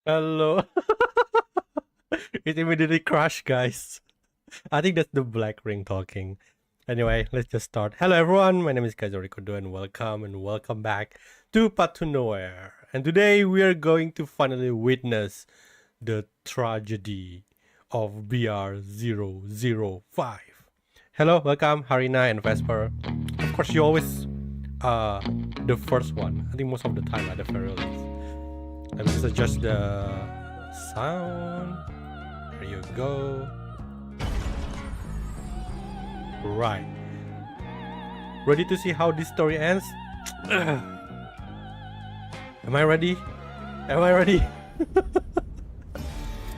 Hello. It immediately crashed, guys. I think that's the black ring talking. Anyway, let's just start. Hello, everyone. My name is Kazori Kodo, and welcome back to Path to Nowhere. And today we are going to finally witness the tragedy of BR005. Hello, welcome, Harina and Vesper. Of course, you always the first one. I think most of the time at the very least. Let me just adjust the sound. There you go. Right. Ready to see how this story ends? Am I ready? Am I ready?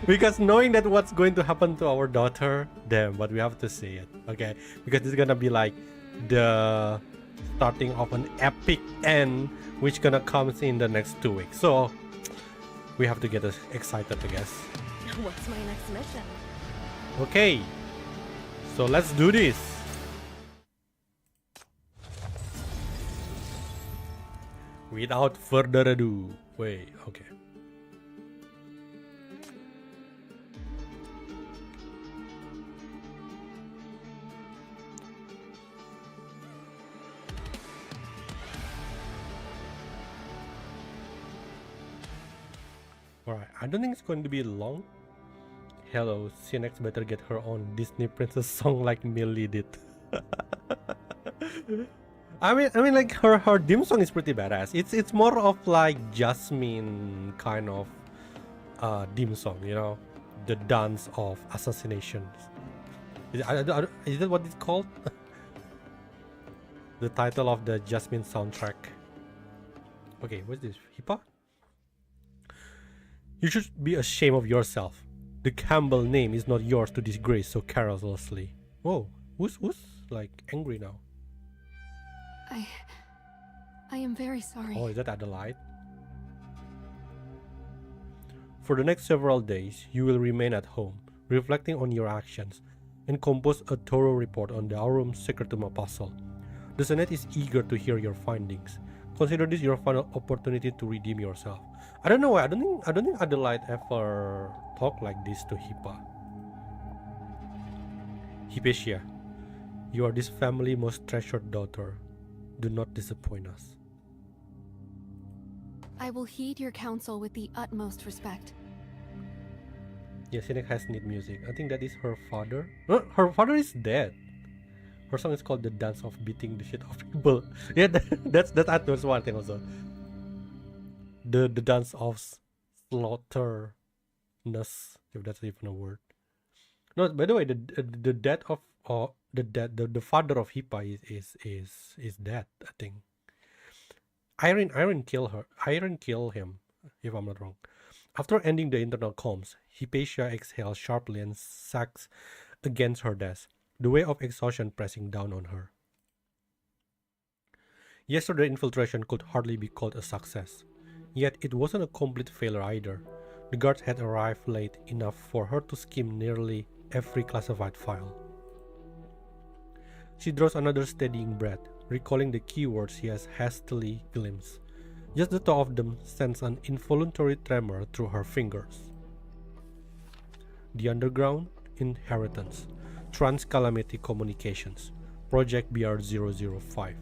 Because knowing that what's going to happen to our daughter, damn, but we have to see it, okay? Because it's gonna be like the starting of an epic end, which gonna come in the next 2 weeks. So we have to get us excited, I guess. What's my next mission? Okay, so let's do this. Without further ado, wait, okay. Alright, I don't think it's going to be long. Hello, CNX better get her own Disney princess song like Millie did. I mean, like her dim song is pretty badass. It's more of like Jasmine kind of dim song, you know, the dance of assassinations. Is that what it's called? The title of the Jasmine soundtrack. Okay, what's this? Hippa? You should be ashamed of yourself. The Campbell name is not yours to disgrace so carelessly. Whoa, who's like angry now? I am very sorry. Oh, is that Adelaide? For the next several days, you will remain at home, reflecting on your actions, and compose a thorough report on the Aurum Secretum Apostle. The Senate is eager to hear your findings. Consider this your final opportunity to redeem yourself. I don't know why. I don't think Adelaide ever talked like this to Hippa. Hypatia, you are this family's most treasured daughter. Do not disappoint us. I will heed your counsel with the utmost respect. Yeah, Sinek has neat music. I think that is her father. Her father is dead. Her song is called "The Dance of Beating the Shit of People." Yeah, that's one thing also. The dance of slaughterness, if that's even a word. No, by the way, the death of the father of Hippa is dead. I think. Iron kill him, if I'm not wrong. After ending the internal comms, Hypatia exhales sharply and sags against her desk, the weight of exhaustion pressing down on her. Yesterday's infiltration could hardly be called a success, yet it wasn't a complete failure either. The guards had arrived late enough for her to skim nearly every classified file. She draws another steadying breath, recalling the keywords she has hastily glimpsed. Just the thought of them sends an involuntary tremor through her fingers. The Underground, Inheritance, Trans-Calamity Communications, Project BR005,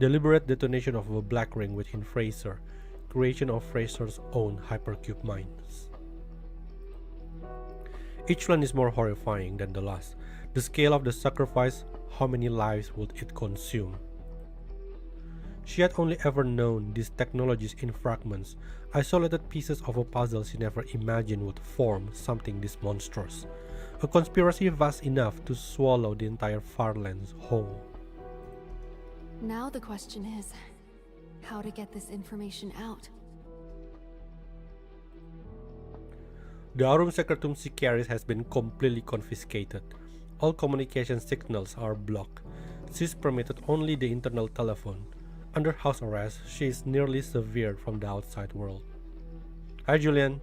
deliberate detonation of a black ring within Fraser, creation of Fraser's own hypercube minds. Each one is more horrifying than the last. The scale of the sacrifice, how many lives would it consume? She had only ever known these technologies in fragments, isolated pieces of a puzzle she never imagined would form something this monstrous. A conspiracy vast enough to swallow the entire Farlands whole. Now the question is, how to get this information out? The Aurum Secretum she carries has been completely confiscated. All communication signals are blocked. She's permitted only the internal telephone. Under house arrest, she is nearly severed from the outside world. Hi, Julian.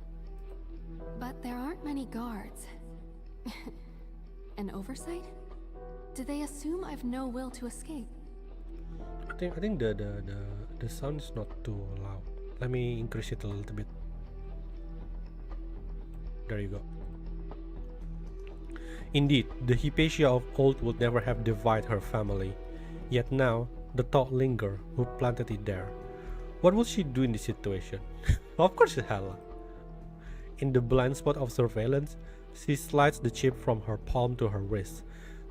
But there aren't many guards. An oversight? Do they assume I've no will to escape? I think the sound is not too loud. Let me increase it a little bit. There you go. Indeed, the Hypatia of old would never have divided her family. Yet now, the thought lingered who planted it there. What would she do in this situation? Of course it's Hela. In the blind spot of surveillance, she slides the chip from her palm to her wrist,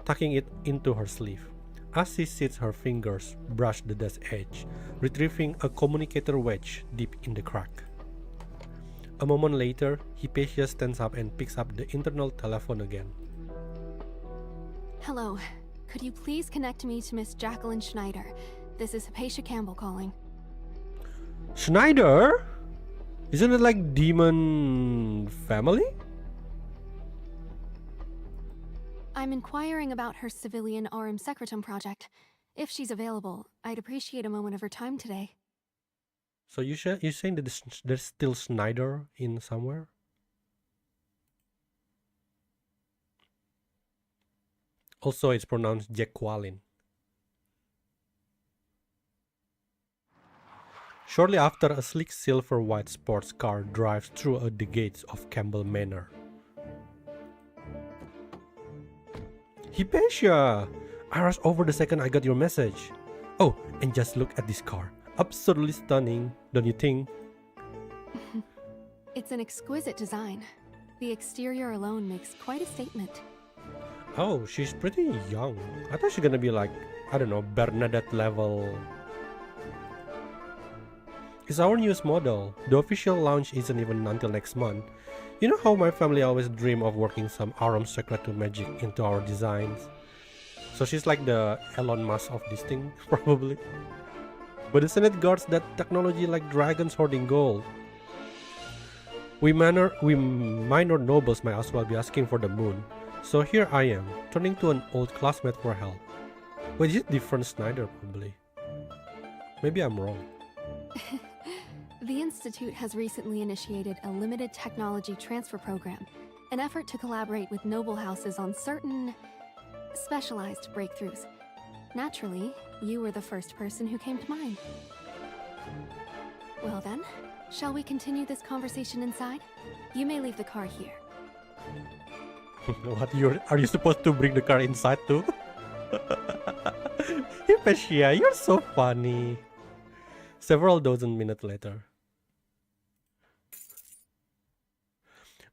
tucking it into her sleeve. As she sits, her fingers brush the desk edge, retrieving a communicator wedge deep in the crack. A moment later, Hypatia stands up and picks up the internal telephone again. Hello. Could you please connect me to Miss Jacqueline Schneider? This is Hypatia Campbell calling. Schneider? Isn't it like demon family? I'm inquiring about her civilian RM Secretum project. If she's available, I'd appreciate a moment of her time today. So you're saying that there's still Schneider in somewhere? Also, it's pronounced Jacqueline. Shortly after, a sleek silver-white sports car drives through the gates of Campbell Manor. Hypatia! I rushed over the second I got your message. Oh, and just look at this car. Absolutely stunning, don't you think? It's an exquisite design. The exterior alone makes quite a statement. Oh, she's pretty young. I thought she's gonna be like, I don't know, Bernadette level. It's our newest model. The official launch isn't even until next month. You know how my family always dream of working some Aram Secretum magic into our designs? So she's like the Elon Musk of this thing, probably. But the Senate guards that technology like dragons hoarding gold. We minor nobles might as well be asking for the moon. So here I am, turning to an old classmate for help. Wait, is it different Schneider, probably? Maybe I'm wrong. The Institute has recently initiated a limited technology transfer program, an effort to collaborate with noble houses on certain specialized breakthroughs. Naturally, you were the first person who came to mind. Well then, shall we continue this conversation inside? You may leave the car here. What, are you supposed to bring the car inside too? Hypatia, you're so funny. Several dozen minutes later.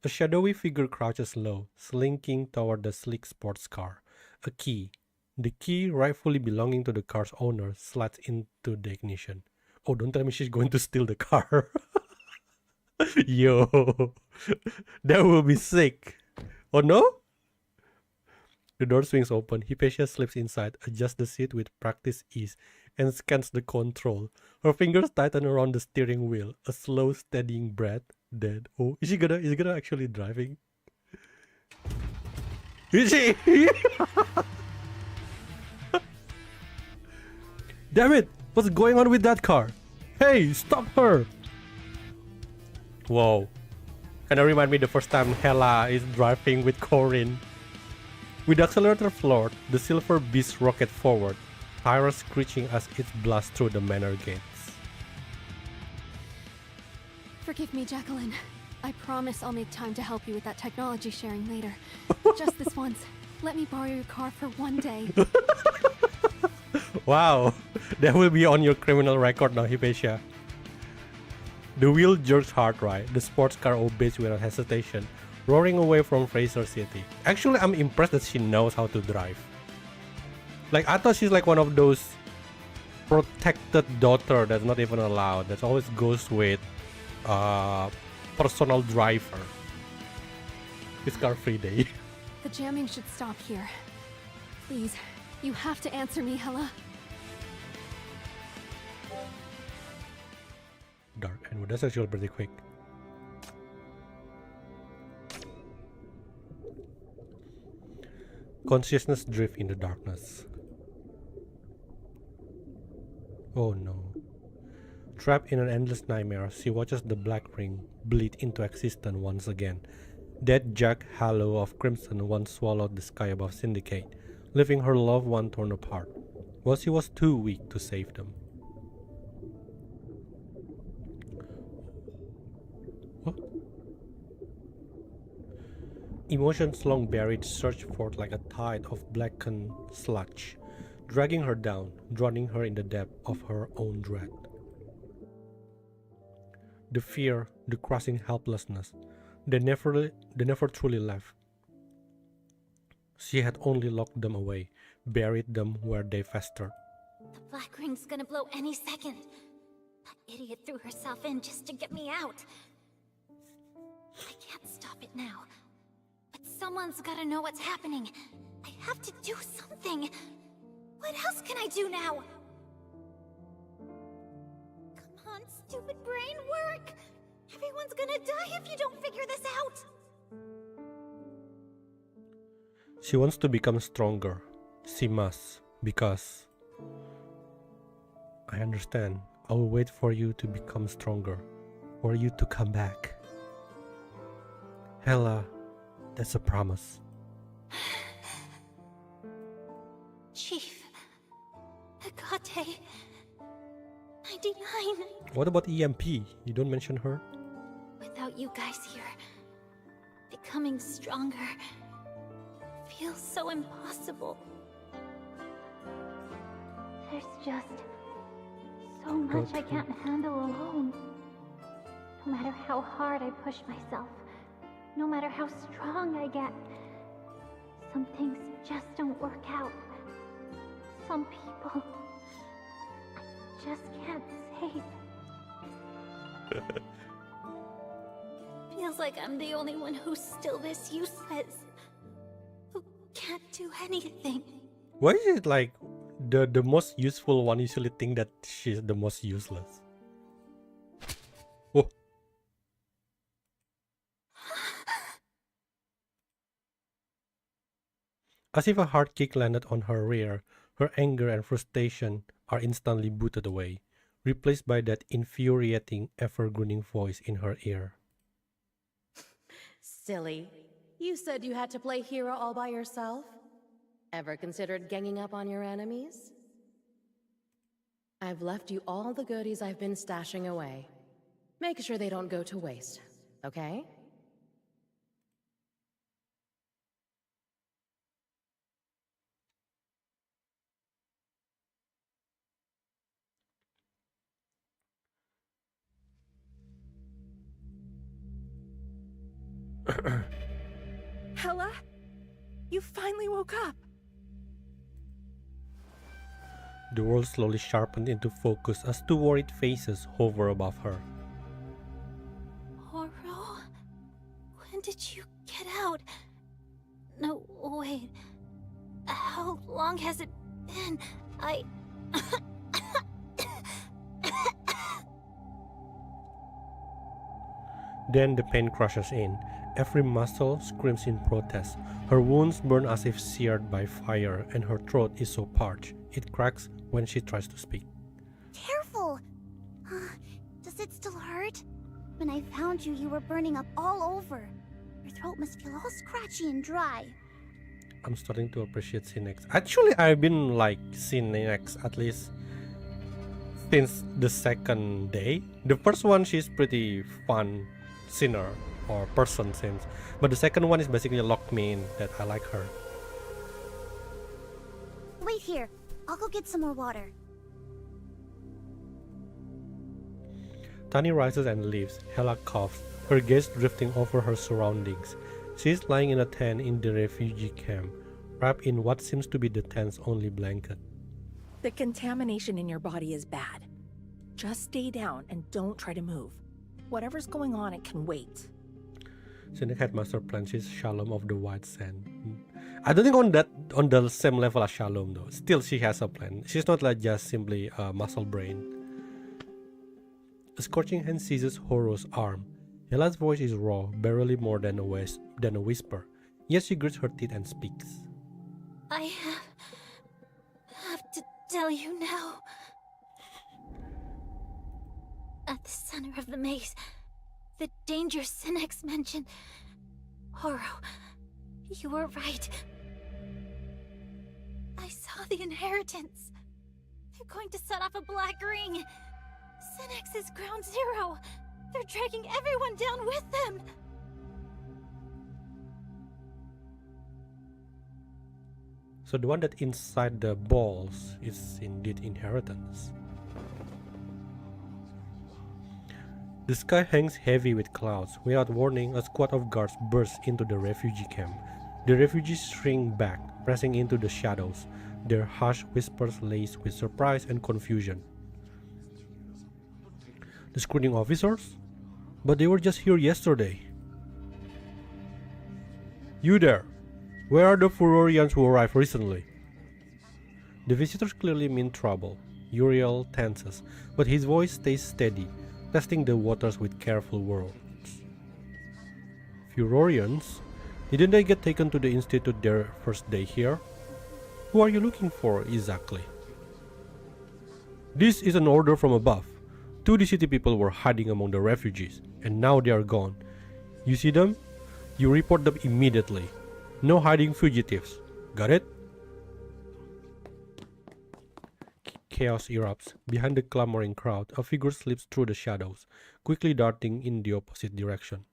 A shadowy figure crouches low, slinking toward the sleek sports car. A key, the key rightfully belonging to the car's owner, slides into the ignition. Oh, don't tell me she's going to steal the car. Yo, that will be sick. Oh no? The door swings open. Hypatia slips inside, adjusts the seat with practiced ease, and scans the control. Her fingers tighten around the steering wheel. A slow, steadying breath. Dead. Oh, is she gonna actually driving? Is she? Damn it! What's going on with that car? Hey, stop her! Whoa. Kinda remind me the first time Hela is driving with Corin. With the accelerator floored, the silver beast rocket forward, tires screeching as it blasts through the manor gates. Forgive me, Jacqueline. I promise I'll make time to help you with that technology sharing later. Just this once. Let me borrow your car for one day. Wow, that will be on your criminal record now, Hypatia. The wheel jerks hard right. The sports car obeys without hesitation, roaring away from Fraser City. Actually, I'm impressed that she knows how to drive. Like, I thought she's like one of those protected daughter that's not even allowed. That always goes with personal driver. It's car-free day. The jamming should stop here. Please, you have to answer me, Hela. Dark, and that's actually pretty quick. Consciousness drift in the darkness. Oh no. Trapped in an endless nightmare, she watches the black ring bleed into existence once again. That jagged halo of crimson once swallowed the sky above Syndicate, leaving her loved one torn apart, while she was too weak to save them. What? Emotions long buried surged forth like a tide of blackened sludge, dragging her down, drowning her in the depth of her own dread. The fear, the crushing helplessness, they never truly left. She had only locked them away, buried them where they festered. The black ring's gonna blow any second. That idiot threw herself in just to get me out. I can't stop it now. But someone's gotta know what's happening. I have to do something. What else can I do now? Come on, stupid brain, work! Everyone's gonna die if you don't figure this out! She wants to become stronger. She must, because... I understand. I will wait for you to become stronger. For you to come back. Hela, that's a promise. Chief... Agate... 99... What about EMP? You don't mention her? Without you guys here... becoming stronger... feels so impossible. There's just... so much I can't handle alone. No matter how hard I push myself, no matter how strong I get, some things just don't work out. Some people I just can't save. Feels like I'm the only one who's still this useless. Who can't do anything. Why is it like the most useful one usually think that she's the most useless? Oh. As if a hard kick landed on her rear, her anger and frustration are instantly booted away, replaced by that infuriating, ever-grinning voice in her ear. Silly. You said you had to play hero all by yourself? Ever considered ganging up on your enemies? I've left you all the goodies I've been stashing away. Make sure they don't go to waste, okay? Hela? You finally woke up! The world slowly sharpened into focus as two worried faces hover above her. Oro? When did you get out? No, wait. How long has it been? Then the pain crushes in. Every muscle screams in protest. Her wounds burn as if seared by fire, and her throat is so parched, it cracks when she tries to speak. Careful! Does it still hurt? When I found you, you were burning up all over. Your throat must feel all scratchy and dry. I'm starting to appreciate Cinex. Actually, I've been like Cinex at least since the second day. The first one, she's pretty fun sinner or person since, but the second one is basically locked me in that I like her. Wait here. I'll go get some more water. Tani rises and leaves. Hela coughs, her gaze drifting over her surroundings. She is lying in a tent in the refugee camp, wrapped in what seems to be the tent's only blanket. The contamination in your body is bad. Just stay down and don't try to move. Whatever's going on, it can wait. Cinex headmaster plans his Shalom of the White Sand. I don't think on the same level as Shalom though. Still, she has a plan. She's not like just simply a muscle brain. A scorching hand seizes Horo's arm. Hela's voice is raw, barely more than a whisper. Yet she grits her teeth and speaks. I have to tell you now. At the center of the maze, the danger Cinex mentioned. Horo, you were right. I saw the inheritance. They're going to set off a black ring. Cinex is ground zero. They're dragging everyone down with them. So the one that inside the balls is indeed inheritance. The sky hangs heavy with clouds. Without warning, a squad of guards bursts into the refugee camp. The refugees shrink back, pressing into the shadows, their harsh whispers laced with surprise and confusion. The screening officers? But they were just here yesterday. You there! Where are the Furorians who arrived recently? The visitors clearly mean trouble. Uriel tenses, but his voice stays steady, testing the waters with careful words. Furorians? Didn't they get taken to the Institute their first day here? Who are you looking for exactly? This is an order from above. 2 city people were hiding among the refugees, and now they are gone. You see them? You report them immediately. No hiding fugitives. Got it? Chaos erupts. Behind the clamoring crowd, a figure slips through the shadows, quickly darting in the opposite direction.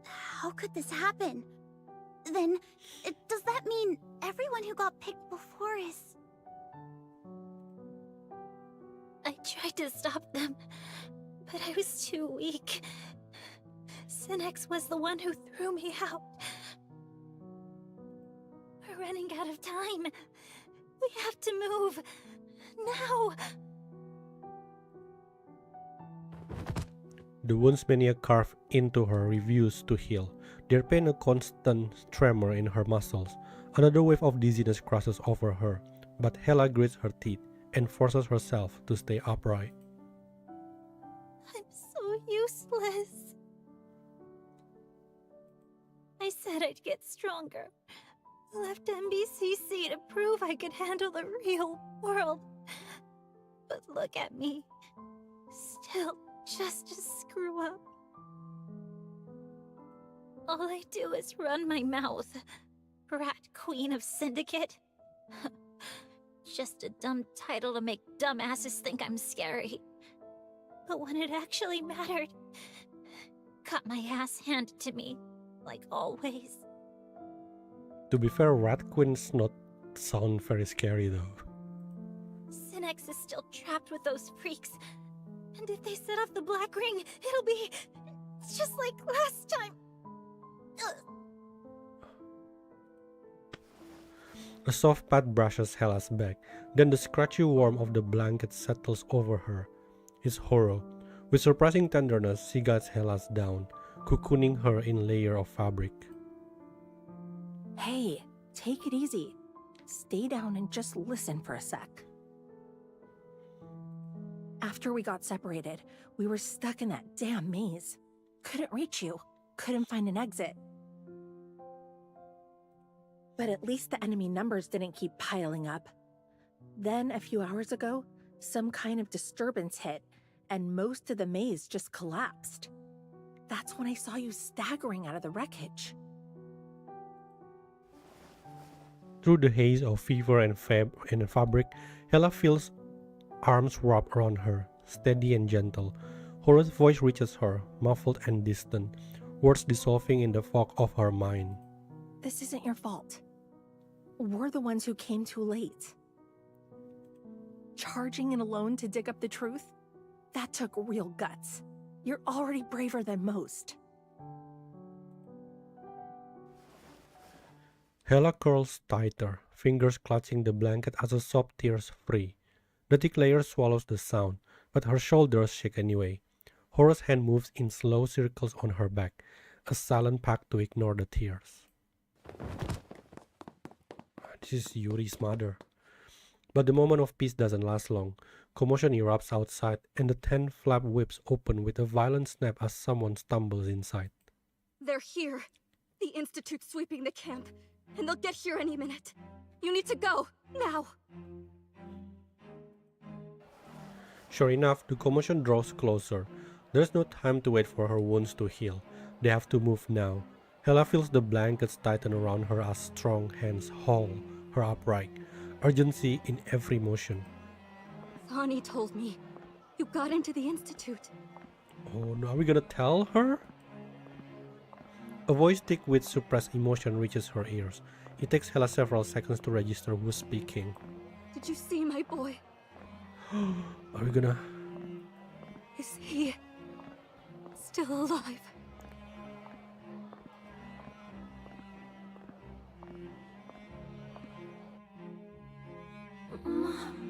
How could this happen? Then, does that mean everyone who got picked before is... I tried to stop them, but I was too weak. Synex was the one who threw me out. We're running out of time. We have to move. Now! The wounds Mania carved into her refuse to heal, their pain a constant tremor in her muscles. Another wave of dizziness crosses over her, but Hela grits her teeth and forces herself to stay upright. I'm so useless. I said I'd get stronger. Left MBCC to prove I could handle the real world. But look at me. Still just a screw up. All I do is run my mouth. Brat Queen of Syndicate. Just a dumb title to make dumbasses think I'm scary. But when it actually mattered, got my ass handed to me, like always. To be fair, Rat Queens not sound very scary though. Synex is still trapped with those freaks. And if they set off the Black Ring, it'll be just like last time. A soft pat brushes Hela's back, then the scratchy warmth of the blanket settles over her. It's horror. With surprising tenderness, she guides Hela down, cocooning her in layer of fabric. Hey, take it easy. Stay down and just listen for a sec. After we got separated, we were stuck in that damn maze. Couldn't reach you. Couldn't find an exit. But at least the enemy numbers didn't keep piling up. Then, a few hours ago, some kind of disturbance hit, and most of the maze just collapsed. That's when I saw you staggering out of the wreckage. Through the haze of fever and fabric, Hela feels arms wrap around her, steady and gentle. Horace's voice reaches her, muffled and distant, words dissolving in the fog of her mind. This isn't your fault. We're the ones who came too late. Charging in alone to dig up the truth? That took real guts. You're already braver than most. Hela curls tighter, fingers clutching the blanket as a sob tears free. The thick layer swallows the sound, but her shoulders shake anyway. Horace's hand moves in slow circles on her back, a silent pact to ignore the tears. This is Yuri's mother. But the moment of peace doesn't last long. Commotion erupts outside, and the tent flap whips open with a violent snap as someone stumbles inside. They're here. The Institute's sweeping the camp, and they'll get here any minute. You need to go, now. Sure enough, the commotion draws closer. There's no time to wait for her wounds to heal. They have to move now. Hela feels the blankets tighten around her as strong hands haul her upright, urgency in every motion. Thani told me you got into the Institute. Oh no, are we gonna tell her? A voice thick with suppressed emotion reaches her ears. It takes Hela several seconds to register who's speaking. Did you see my boy? Are we gonna... Is he still alive? Mom?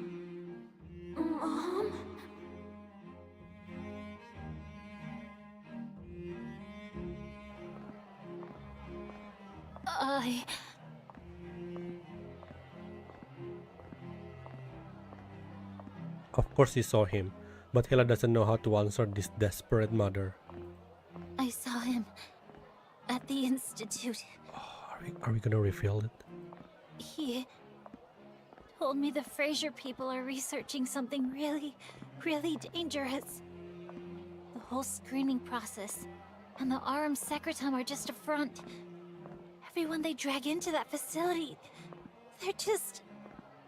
Of course he saw him, but Hela doesn't know how to answer this desperate mother. I saw him at the Institute. Are we gonna reveal it? He told me the Fraser people are researching something really dangerous. The whole screening process and the Arum Secretum are just a front. Everyone they drag into that facility, they're just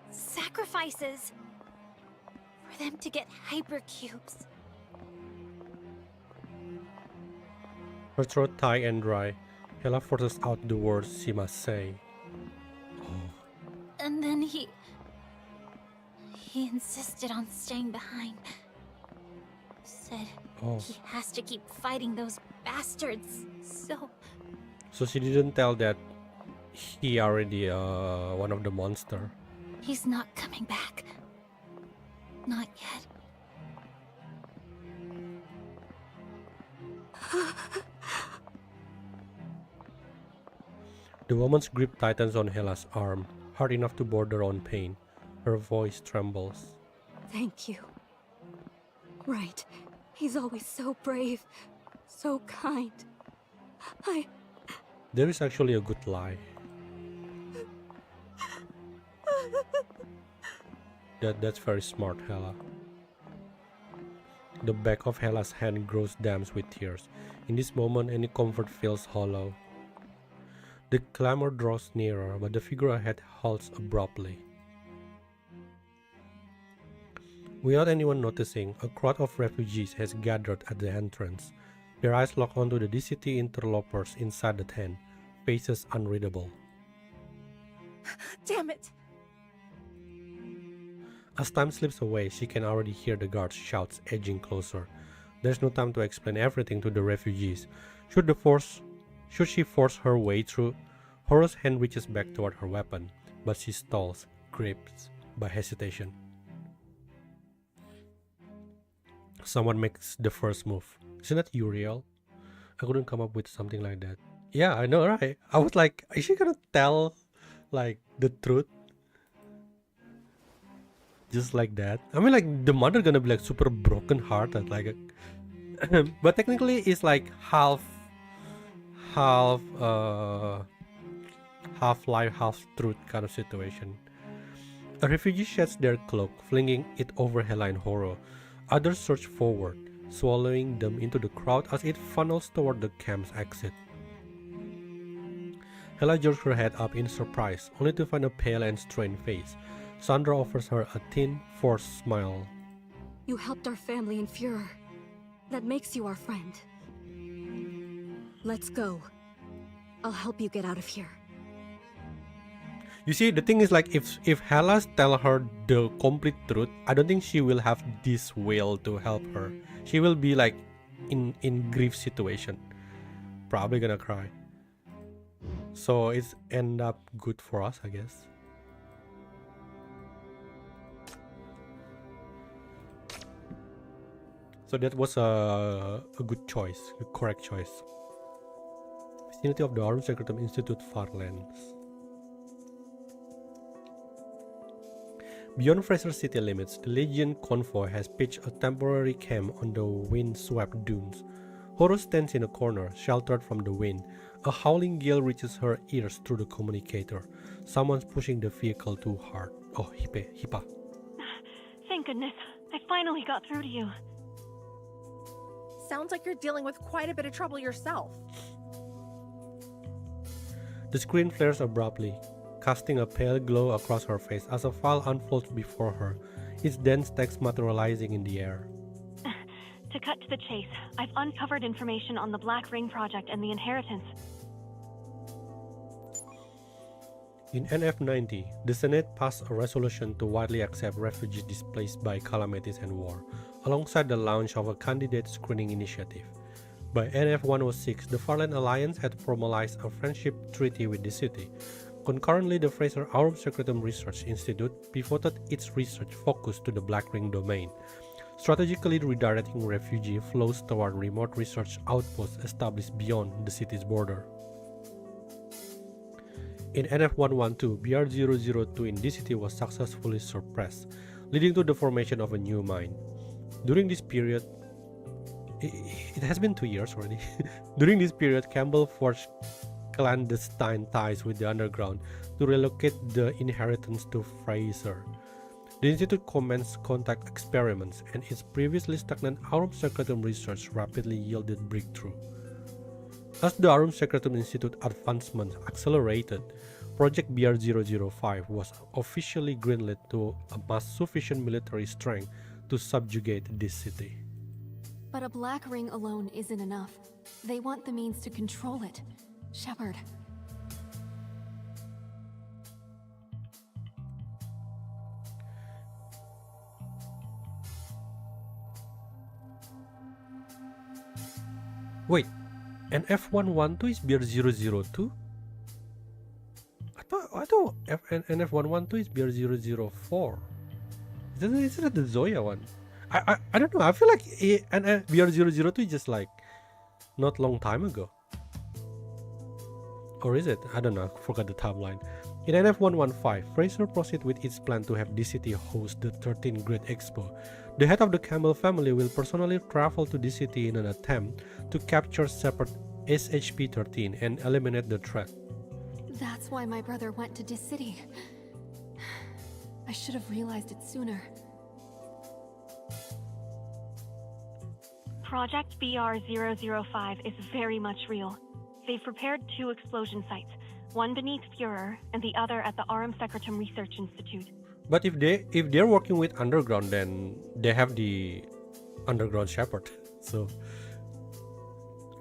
sacrifices for them to get hypercubes. Her throat tight and dry, Hela forces out the words she must say. And then he insisted on staying behind. Said he has to keep fighting those bastards. So she didn't tell that he already one of the monster. He's not coming back. Not yet. The woman's grip tightens on Hela's arm, hard enough to border on pain. Her voice trembles. Thank you. Right. He's always so brave, so kind. There is actually a good lie. That's very smart, Hela. The back of Hela's hand grows damp with tears. In this moment, any comfort feels hollow. The clamor draws nearer, but the figure ahead halts abruptly. Without anyone noticing, a crowd of refugees has gathered at the entrance. Their eyes lock onto the DCT interlopers inside the tent, faces unreadable. Damn it! As time slips away, she can already hear the guards' shouts edging closer. There's no time to explain everything to the refugees. Should she force her way through? Horo's hand reaches back toward her weapon, but she stalls, gripped by hesitation. Someone makes the first move. Isn't that Uriel? I couldn't come up with something like that. Yeah, I know, right? I was like, is she gonna tell, like, the truth? Just like that. I mean, like, the mother gonna be like super broken hearted, like, but technically it's like half lie, half truth kind of situation. A refugee sheds their cloak, flinging it over Hela and Horo. Others surge forward, swallowing them into the crowd as it funnels toward the camp's exit. Hela jerks her head up in surprise, only to find a pale and strained face. Sandra offers her a thin, forced smile. You helped our family in Führer. That makes you our friend. Let's go. I'll help you get out of here. You see, the thing is, like, if Hela tell her the complete truth, I don't think she will have this will to help her. She will be like in grief situation, probably gonna cry. So it's end up good for us, I guess. So that was a good choice, a correct choice. Vicinity of the Arum Secretum Institute Farlands. Beyond Fraser city limits, the Legion convoy has pitched a temporary camp on the wind-swept dunes. Horo stands in a corner, sheltered from the wind. A howling gale reaches her ears through the communicator. Someone's pushing the vehicle too hard. Oh, Hippa. Thank goodness. I finally got through to you. Sounds like you're dealing with quite a bit of trouble yourself. The screen flares abruptly, casting a pale glow across her face as a file unfolds before her, its dense text materializing in the air. To cut to the chase, I've uncovered information on the Black Ring Project and the Inheritance. In NF90, the Senate passed a resolution to widely accept refugees displaced by calamities and war, alongside the launch of a candidate screening initiative. By NF106, the Farland Alliance had formalized a friendship treaty with the city. Concurrently, the Fraser Aurum Secretum Research Institute pivoted its research focus to the Black Ring domain, strategically redirecting refugee flows toward remote research outposts established beyond the city's border. In NF112, BR002 in this city was successfully suppressed, leading to the formation of a new mine. During this period, it has been 2 years already. During this period, Campbell forged clandestine ties with the underground to relocate the Inheritance to Fraser. The Institute commenced contact experiments, and its previously stagnant Aurum Secretum research rapidly yielded breakthrough. As the Aurum Secretum Institute advancement accelerated, Project BR005 was officially greenlit to amass sufficient military strength to subjugate this city. But a black ring alone isn't enough. They want the means to control it. Shepard. Wait, and F112 is BR002? I thought NF112 is BR004. Isn't it the Zoya one? I don't know. I feel like BR002 is just like not long time ago. Or is it? I don't know. I forgot the timeline. In NF115, Fraser proceeded with its plan to have this city host the 13th Great Expo. The head of the Campbell family will personally travel to this city in an attempt to capture separate SHP-13 and eliminate the threat. That's why my brother went to this city. I should have realized it sooner. Project BR005 is very much real. They've prepared 2 explosion sites, one beneath Führer and the other at the Aurum Secretum Research Institute. But if they're working with underground, then they have the underground shepherd. So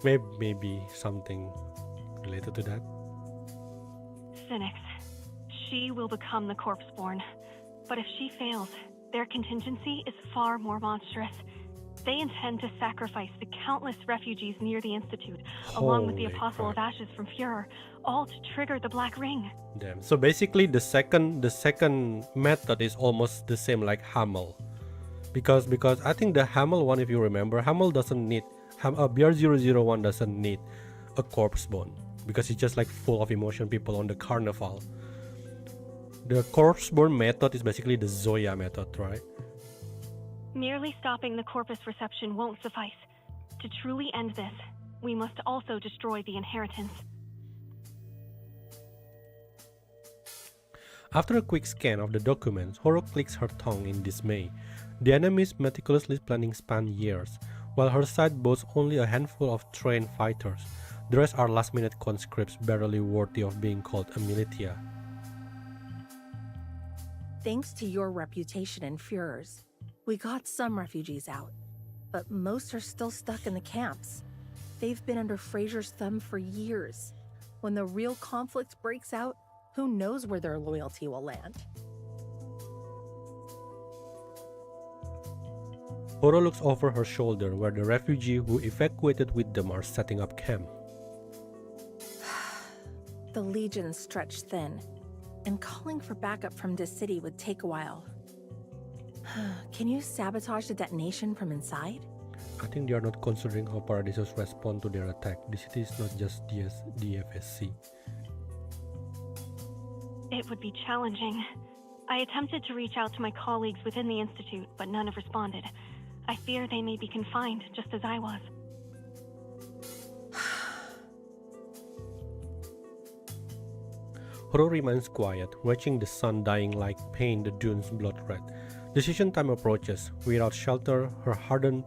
maybe something related to that. Cynics. She will become the corpse-born. But if she fails, their contingency is far more monstrous. They intend to sacrifice the countless refugees near the Institute, along with the Apostle of Ashes from Führer, all to trigger the Black Ring. Damn. So basically, the second method is almost the same like Hamel, because I think the Hamel one, if you remember, Hamel doesn't need BR001 doesn't need a corpse bone because it's just like full of emotion people on the carnival. The corpse-born method is basically the Zoya method, right? Merely stopping the corpus reception won't suffice. To truly end this, we must also destroy the Inheritance. After a quick scan of the documents, Horo clicks her tongue in dismay. The enemy's meticulously planning span years, while her side boasts only a handful of trained fighters. The rest are last-minute conscripts barely worthy of being called a militia. Thanks to your reputation and Führer's, we got some refugees out, but most are still stuck in the camps. They've been under Fraser's thumb for years. When the real conflict breaks out, who knows where their loyalty will land? Horo looks over her shoulder where the refugee who evacuated with them are setting up camp. The legions stretch thin, and calling for backup from this city would take a while. Can you sabotage the detonation from inside? I think they are not considering how Paradisos respond to their attack. The city is not just DFSC. It would be challenging. I attempted to reach out to my colleagues within the Institute, but none have responded. I fear they may be confined, just as I was. Horo remains quiet, watching the sun dying like paint the dunes blood red. Decision time approaches. Without shelter, her hardened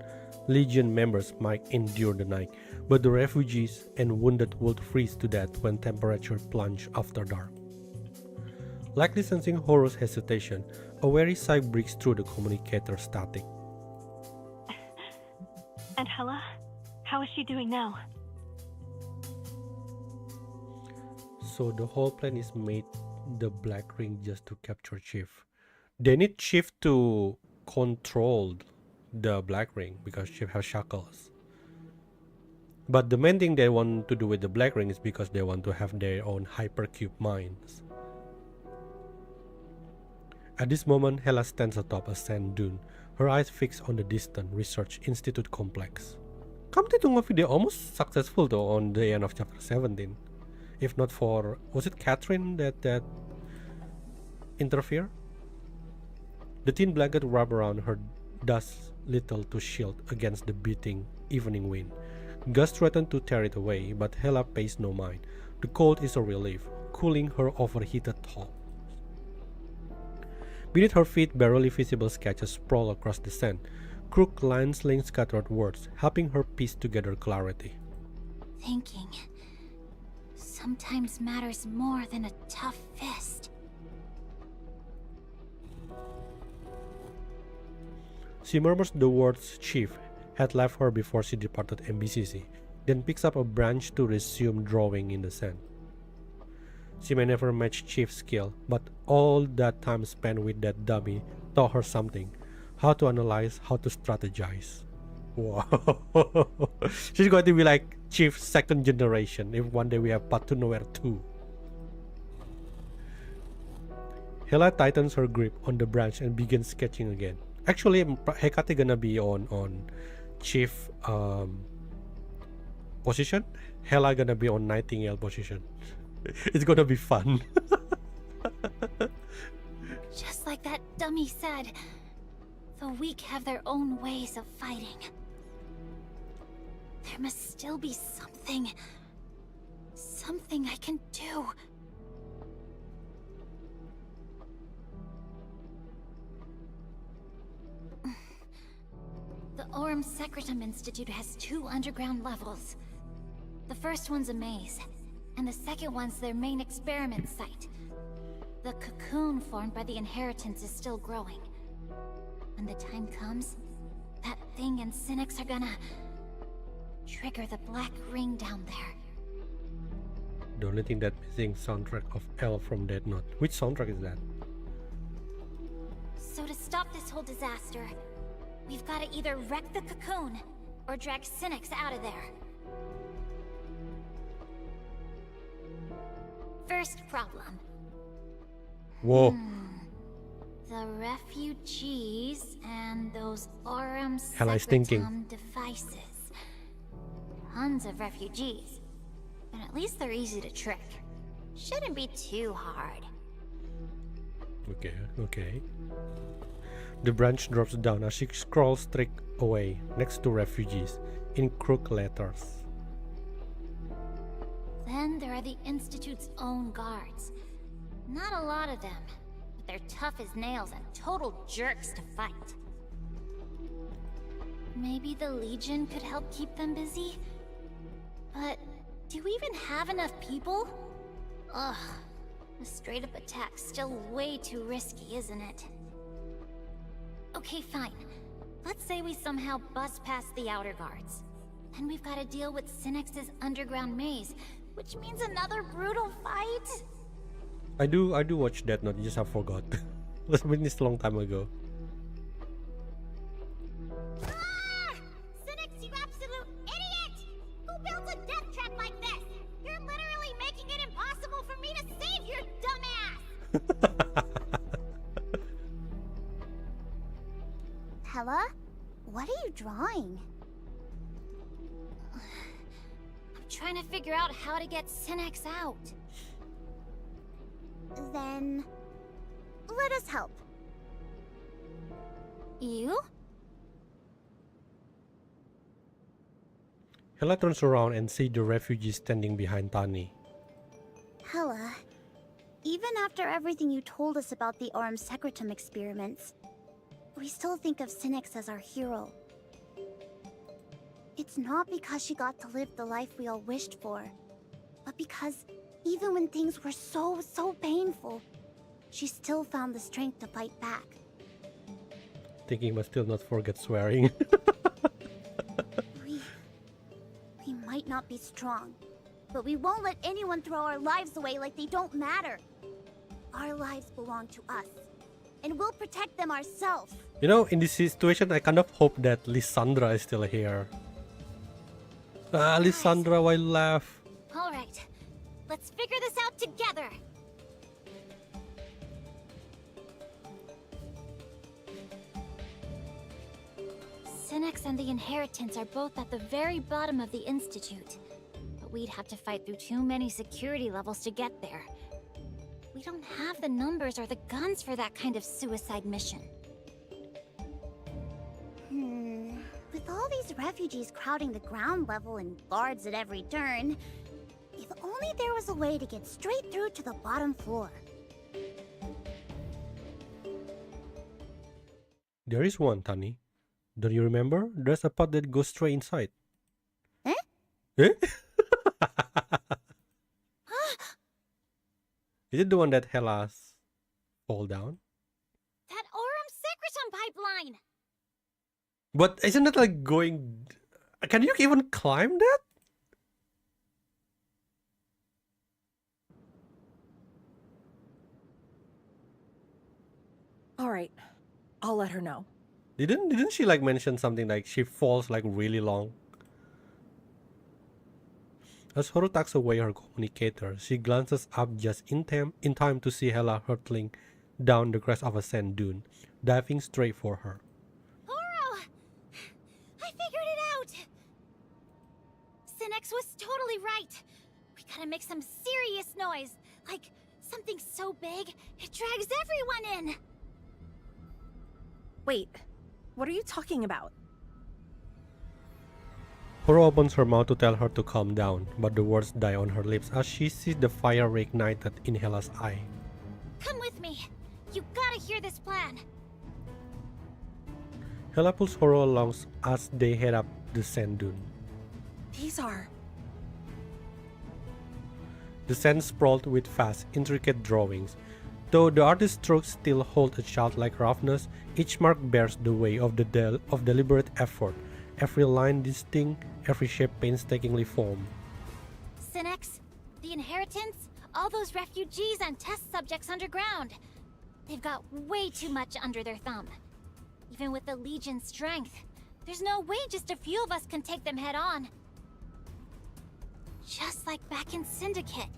Legion members might endure the night, but the refugees and wounded would freeze to death when temperature plunge after dark. Likely sensing Horo's hesitation, a wary sigh breaks through the communicator static. And Hela? How is she doing now? So the whole plan is made the Black Ring just to capture Chief. They need Chief to control the Black Ring because Chief has shackles. But the main thing they want to do with the Black Ring is because they want to have their own hypercube minds. At this moment, Hela stands atop a sand dune, her eyes fixed on the distant Research Institute complex. Come to think of it, they're almost successful though on the end of chapter 17. If not for, was it Catherine that interfered? The thin blanket wrapped around her does little to shield against the beating evening wind. Gusts threatened to tear it away, but Hela pays no mind. The cold is a relief, cooling her overheated top. Beneath her feet, barely visible sketches sprawl across the sand. Crooked lines link scattered words, helping her piece together clarity. Thinking sometimes matters more than a tough fist. She murmurs the words Chief had left her before she departed MBCC, then picks up a branch to resume drawing in the sand. She may never match Chief's skill, but all that time spent with that dummy taught her something. How to analyze, how to strategize. Wow. She's going to be like Chief's second generation if one day we have Path to Nowhere 2. Hela tightens her grip on the branch and begins sketching again. Actually, Hecate gonna be on Chief position. Hela gonna be on Nightingale position. It's gonna be fun. Just like that dummy said, the weak have their own ways of fighting. There must still be something I can do. The Aurum Secretum Institute has 2 underground levels. The first one's a maze, and the second one's their main experiment site. The cocoon formed by the inheritance is still growing. When the time comes, that thing and Cynics are gonna trigger the Black Ring down there. The only thing that's missing soundtrack of L from Dead Note. Which soundtrack is that? So to stop this whole disaster, we've gotta either wreck the cocoon or drag Cynics out of there. First problem. Whoa. The refugees and those Aurum Hela is thinking. Secretum devices. Tons of refugees. And at least they're easy to trick. Shouldn't be too hard. Okay. The branch drops down as she scrolls straight away next to refugees in crooked letters. Then there are the Institute's own guards. Not a lot of them, but they're tough as nails and total jerks to fight. Maybe the Legion could help keep them busy? But do we even have enough people? Ugh, a straight-up attack's still way too risky, isn't it? Okay, fine. Let's say we somehow bust past the outer guards. Then we've got to deal with Cynics' underground maze, which means another brutal fight? I do watch Death Note, just I forgot. It's been this long time ago. Ah! Cynics, you absolute idiot! Who built a death trap like this? You're literally making it impossible for me to save your dumbass! Hela? What are you drawing? I'm trying to figure out how to get Cynics out. Then let us help. You? Hela turns around and sees the refugees standing behind Tani. Hela, even after everything you told us about the Aurum Secretum experiments, we still think of Cynics as our hero. It's not because she got to live the life we all wished for, but because even when things were so painful, she still found the strength to fight back. Thinking but still not forget swearing. not be strong. But we won't let anyone throw our lives away like they don't matter. Our lives belong to us, and we'll protect them ourselves. You know, in this situation, I kind of hope that Lysandra is still here. Ah, Lysandra, why laugh? All right, let's figure this out together. Synex and the Inheritance are both at the very bottom of the Institute. But we'd have to fight through too many security levels to get there. We don't have the numbers or the guns for that kind of suicide mission. With all these refugees crowding the ground level and guards at every turn, if only there was a way to get straight through to the bottom floor. There is one, Tani. Don't you remember? There's a path that goes straight inside. Eh? Eh? Is it the one that Hellas fall down? That Aurum Secretum pipeline! But isn't it like going... Can you even climb that? All right, I'll let her know. Didn't she like mention something like she falls like really long? As Haru tucks away her communicator, she glances up just in time to see Hela hurtling down the crest of a sand dune, diving straight for her. Oro! I figured it out! Synex was totally right. We gotta make some serious noise. Like, something so big, it drags everyone in. Wait, what are you talking about? Haru opens her mouth to tell her to calm down, but the words die on her lips as she sees the fire reignited in Hela's eye. Come with me. You gotta hear this plan. Hela pulls Haru along as they head up the sand dune. These are... The sand sprawled with fast, intricate drawings. Though the artist's strokes still hold a childlike roughness, each mark bears the weight of deliberate effort. Every line distinct, every shape painstakingly formed. Synex, the Inheritance, all those refugees and test subjects underground. They've got way too much under their thumb. Even with the Legion's strength, there's no way just a few of us can take them head on. Just like back in Syndicate.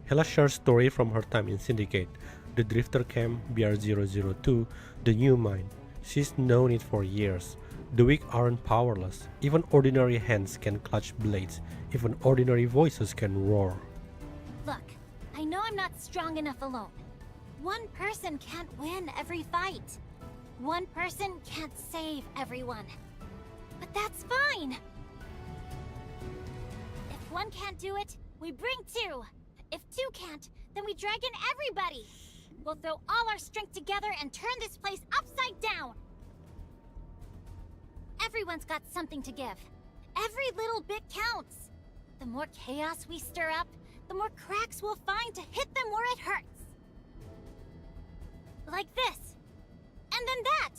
Hela shares story from her time in Syndicate, the Drifter Camp, BR-002, the new mine. She's known it for years. The weak aren't powerless. Even ordinary hands can clutch blades. Even ordinary voices can roar. Look, I know I'm not strong enough alone. One person can't win every fight. One person can't save everyone. But that's fine. If one can't do it, we bring two. If two can't, then we drag in everybody. We'll throw all our strength together and turn this place upside down. Everyone's got something to give. Every little bit counts. The more chaos we stir up, the more cracks we'll find to hit them where it hurts. Like this. And then that.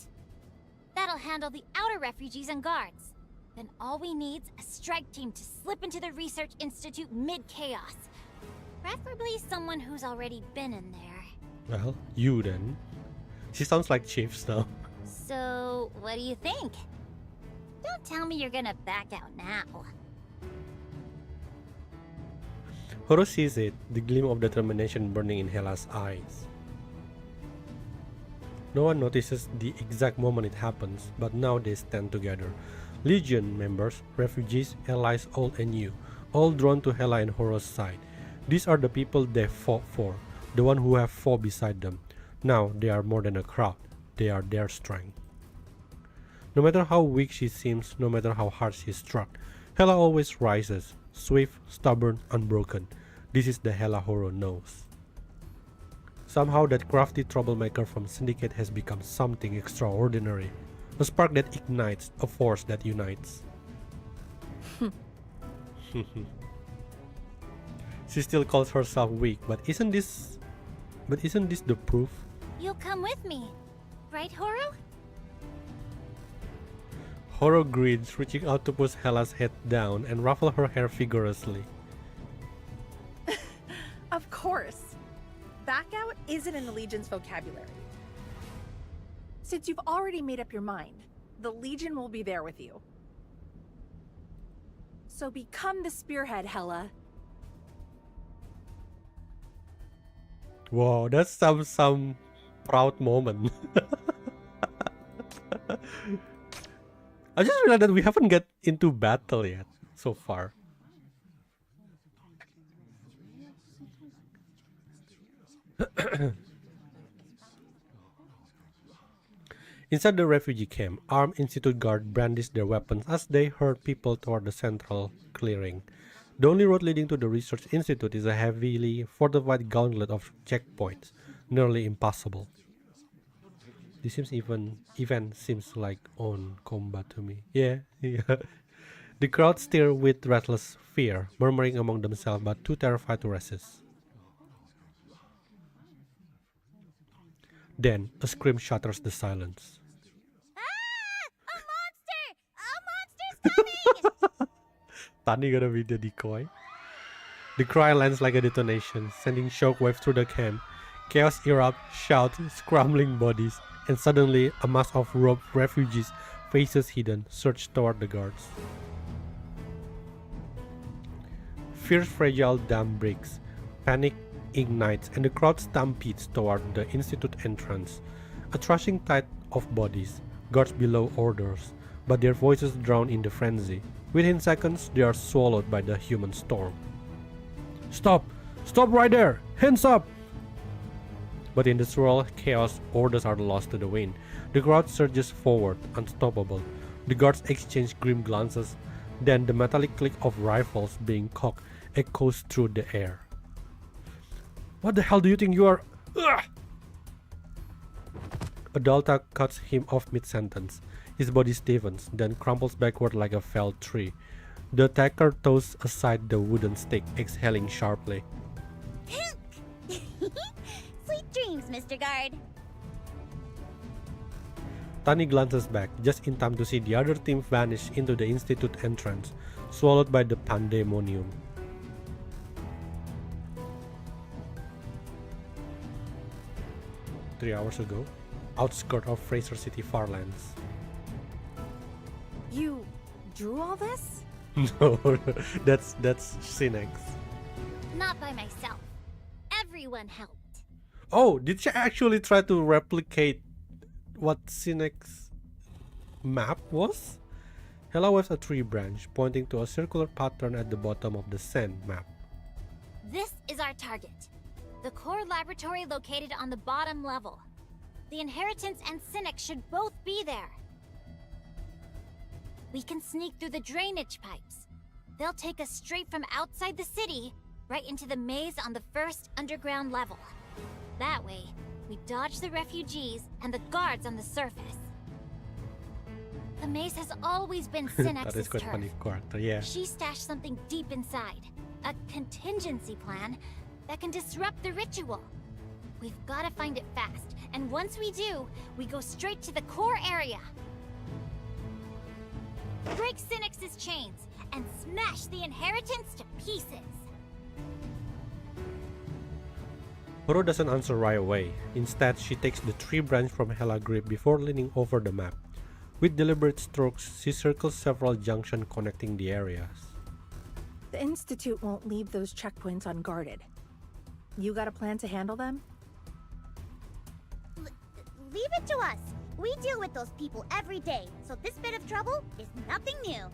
That'll handle the outer refugees and guards. Then all we need's a strike team to slip into the Research Institute mid-chaos. Preferably someone who's already been in there. Well, you then. She sounds like Chiefs now. So, what do you think? Don't tell me you're gonna back out now. Haru sees it, the gleam of determination burning in Hela's eyes. No one notices the exact moment it happens, but now they stand together. Legion members, refugees, allies old and new, all drawn to Hela and Haru's side. These are the people they fought for, the one who have fought beside them. Now they are more than a crowd, they are their strength. No matter how weak she seems, no matter how hard she is struck, Hela always rises, swift, stubborn, unbroken. This is the Hela Haru knows. Somehow that crafty troublemaker from Syndicate has become something extraordinary. A spark that ignites, a force that unites. She still calls herself weak, but isn't this the proof? You'll come with me, right, Haru? Horror grins, reaching out to push Hella's head down and ruffle her hair vigorously. Of course. Back out isn't in the Legion's vocabulary. Since you've already made up your mind, the Legion will be there with you. So become the spearhead, Hella. Wow, that's some proud moment. I just realized that we haven't get into battle yet so far. Inside the refugee camp, armed Institute guards brandished their weapons as they herd people toward the central clearing. The only road leading to the research institute is a heavily fortified gauntlet of checkpoints, nearly impassable. This event seems like on combat to me. Yeah. The crowd stare with restless fear, murmuring among themselves but too terrified to resist. Then, a scream shatters the silence. Ah! A monster! A monster's coming! Tani gonna be the decoy. The cry lands like a detonation, sending shockwaves through the camp. Chaos erupts, shouts, scrambling bodies, and suddenly a mass of robed refugees, faces hidden, surge toward the guards. Fierce fragile dam breaks, panic ignites, and the crowd stampedes toward the institute entrance. A thrashing tide of bodies, guards below orders, but their voices drown in the frenzy. Within seconds, they are swallowed by the human storm. Stop! Stop right there! Hands up! But in the swirl chaos, orders are lost to the wind. The crowd surges forward, unstoppable. The guards exchange grim glances. Then the metallic click of rifles being cocked echoes through the air. What the hell do you think you are? Ugh! Adalta cuts him off mid-sentence. His body stiffens, then crumples backward like a felled tree. The attacker tosses aside the wooden stick, exhaling sharply. Sweet dreams, Mr. Guard. Tani glances back, just in time to see the other team vanish into the institute entrance, swallowed by the pandemonium. "3 hours ago, outskirts of Fraser City Farlands." You drew all this? No, that's Synex. Not by myself. Everyone helped. Oh, did she actually try to replicate what Synex map was? Hella waves a tree branch, pointing to a circular pattern at the bottom of the sand map. This is our target. The core laboratory located on the bottom level. The Inheritance and Synex should both be there. We can sneak through the drainage pipes. They'll take us straight from outside the city, right into the maze on the first underground level. That way, we dodge the refugees and the guards on the surface. The maze has always been That Synex's is quite turf. funny character, yeah. She stashed something deep inside. A contingency plan that can disrupt the ritual. We've got to find it fast, and once we do, we go straight to the core area. Break Synex's chains and smash the Inheritance to pieces. Horo doesn't answer right away. Instead, she takes the tree branch from Hela's grip before leaning over the map. With deliberate strokes, she circles several junctions connecting the areas. The Institute won't leave those checkpoints unguarded. You got a plan to handle them? Leave it to us. We deal with those people every day, so this bit of trouble is nothing new.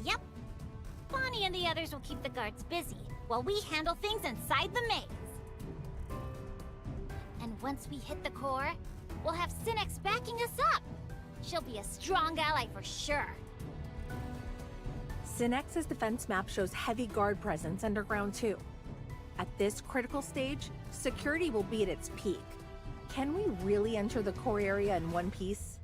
Yep. Bonnie and the others will keep the guards busy while we handle things inside the maze. And once we hit the core, we'll have Synex backing us up. She'll be a strong ally for sure. Synex's defense map shows heavy guard presence underground too. At this critical stage, security will be at its peak. Can we really enter the core area in one piece?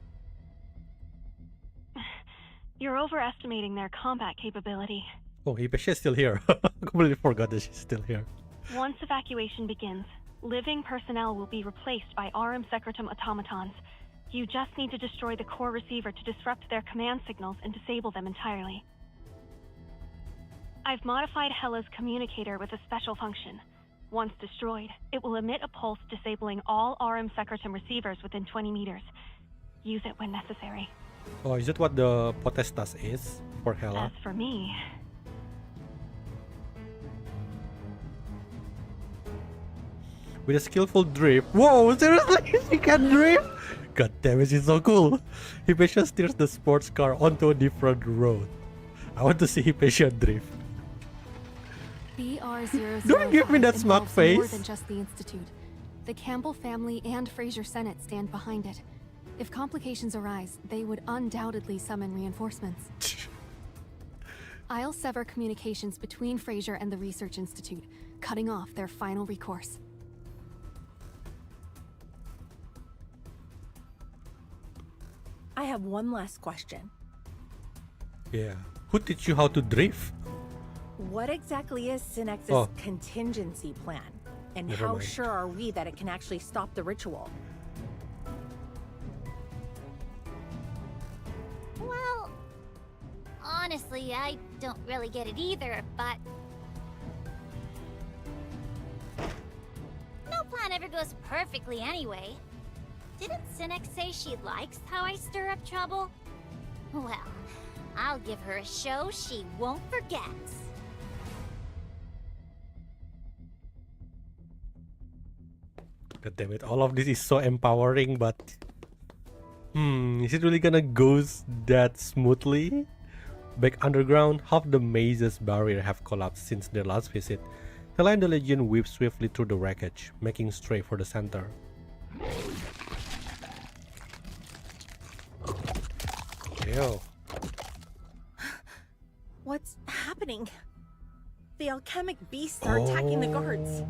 You're overestimating their combat capability. Oh, she's still here. Completely forgot that she's still here. Once evacuation begins, living personnel will be replaced by RM Secretum automatons. You just need to destroy the core receiver to disrupt their command signals and disable them entirely. I've modified Hela's communicator with a special function. Once destroyed, it will emit a pulse disabling all RM Secretum receivers within 20 meters. Use it when necessary. Oh, is that what the Potestas is for Hela? As for me, With a skillful drift. Whoa, seriously? She can drift? God damn it, she's so cool. Hypatia steers the sports car onto a different road. I want to see Hypatia drift. BR005 Don't give me that smug involves more face. than just the Institute. The Campbell family and Fraser Senate stand behind it. If complications arise, they would undoubtedly summon reinforcements. I'll sever communications between Fraser and the Research Institute, cutting off their final recourse. I have one last question. Yeah. Who teach you how to drift? What exactly is Synex's Oh. contingency plan? And Never how mind. sure are we that it can actually stop the ritual? Well, honestly, I don't really get it either, but... No plan ever goes perfectly anyway. Didn't Synex say she likes how I stir up trouble? Well, I'll give her a show she won't forget. God damn it, all of this is so empowering, but... is it really gonna go that smoothly? Back underground, half the maze's barrier have collapsed since their last visit. Hela and the Legion whip swiftly through the wreckage, making straight for the center. Ew. What's happening? The alchemic beasts are attacking the guards.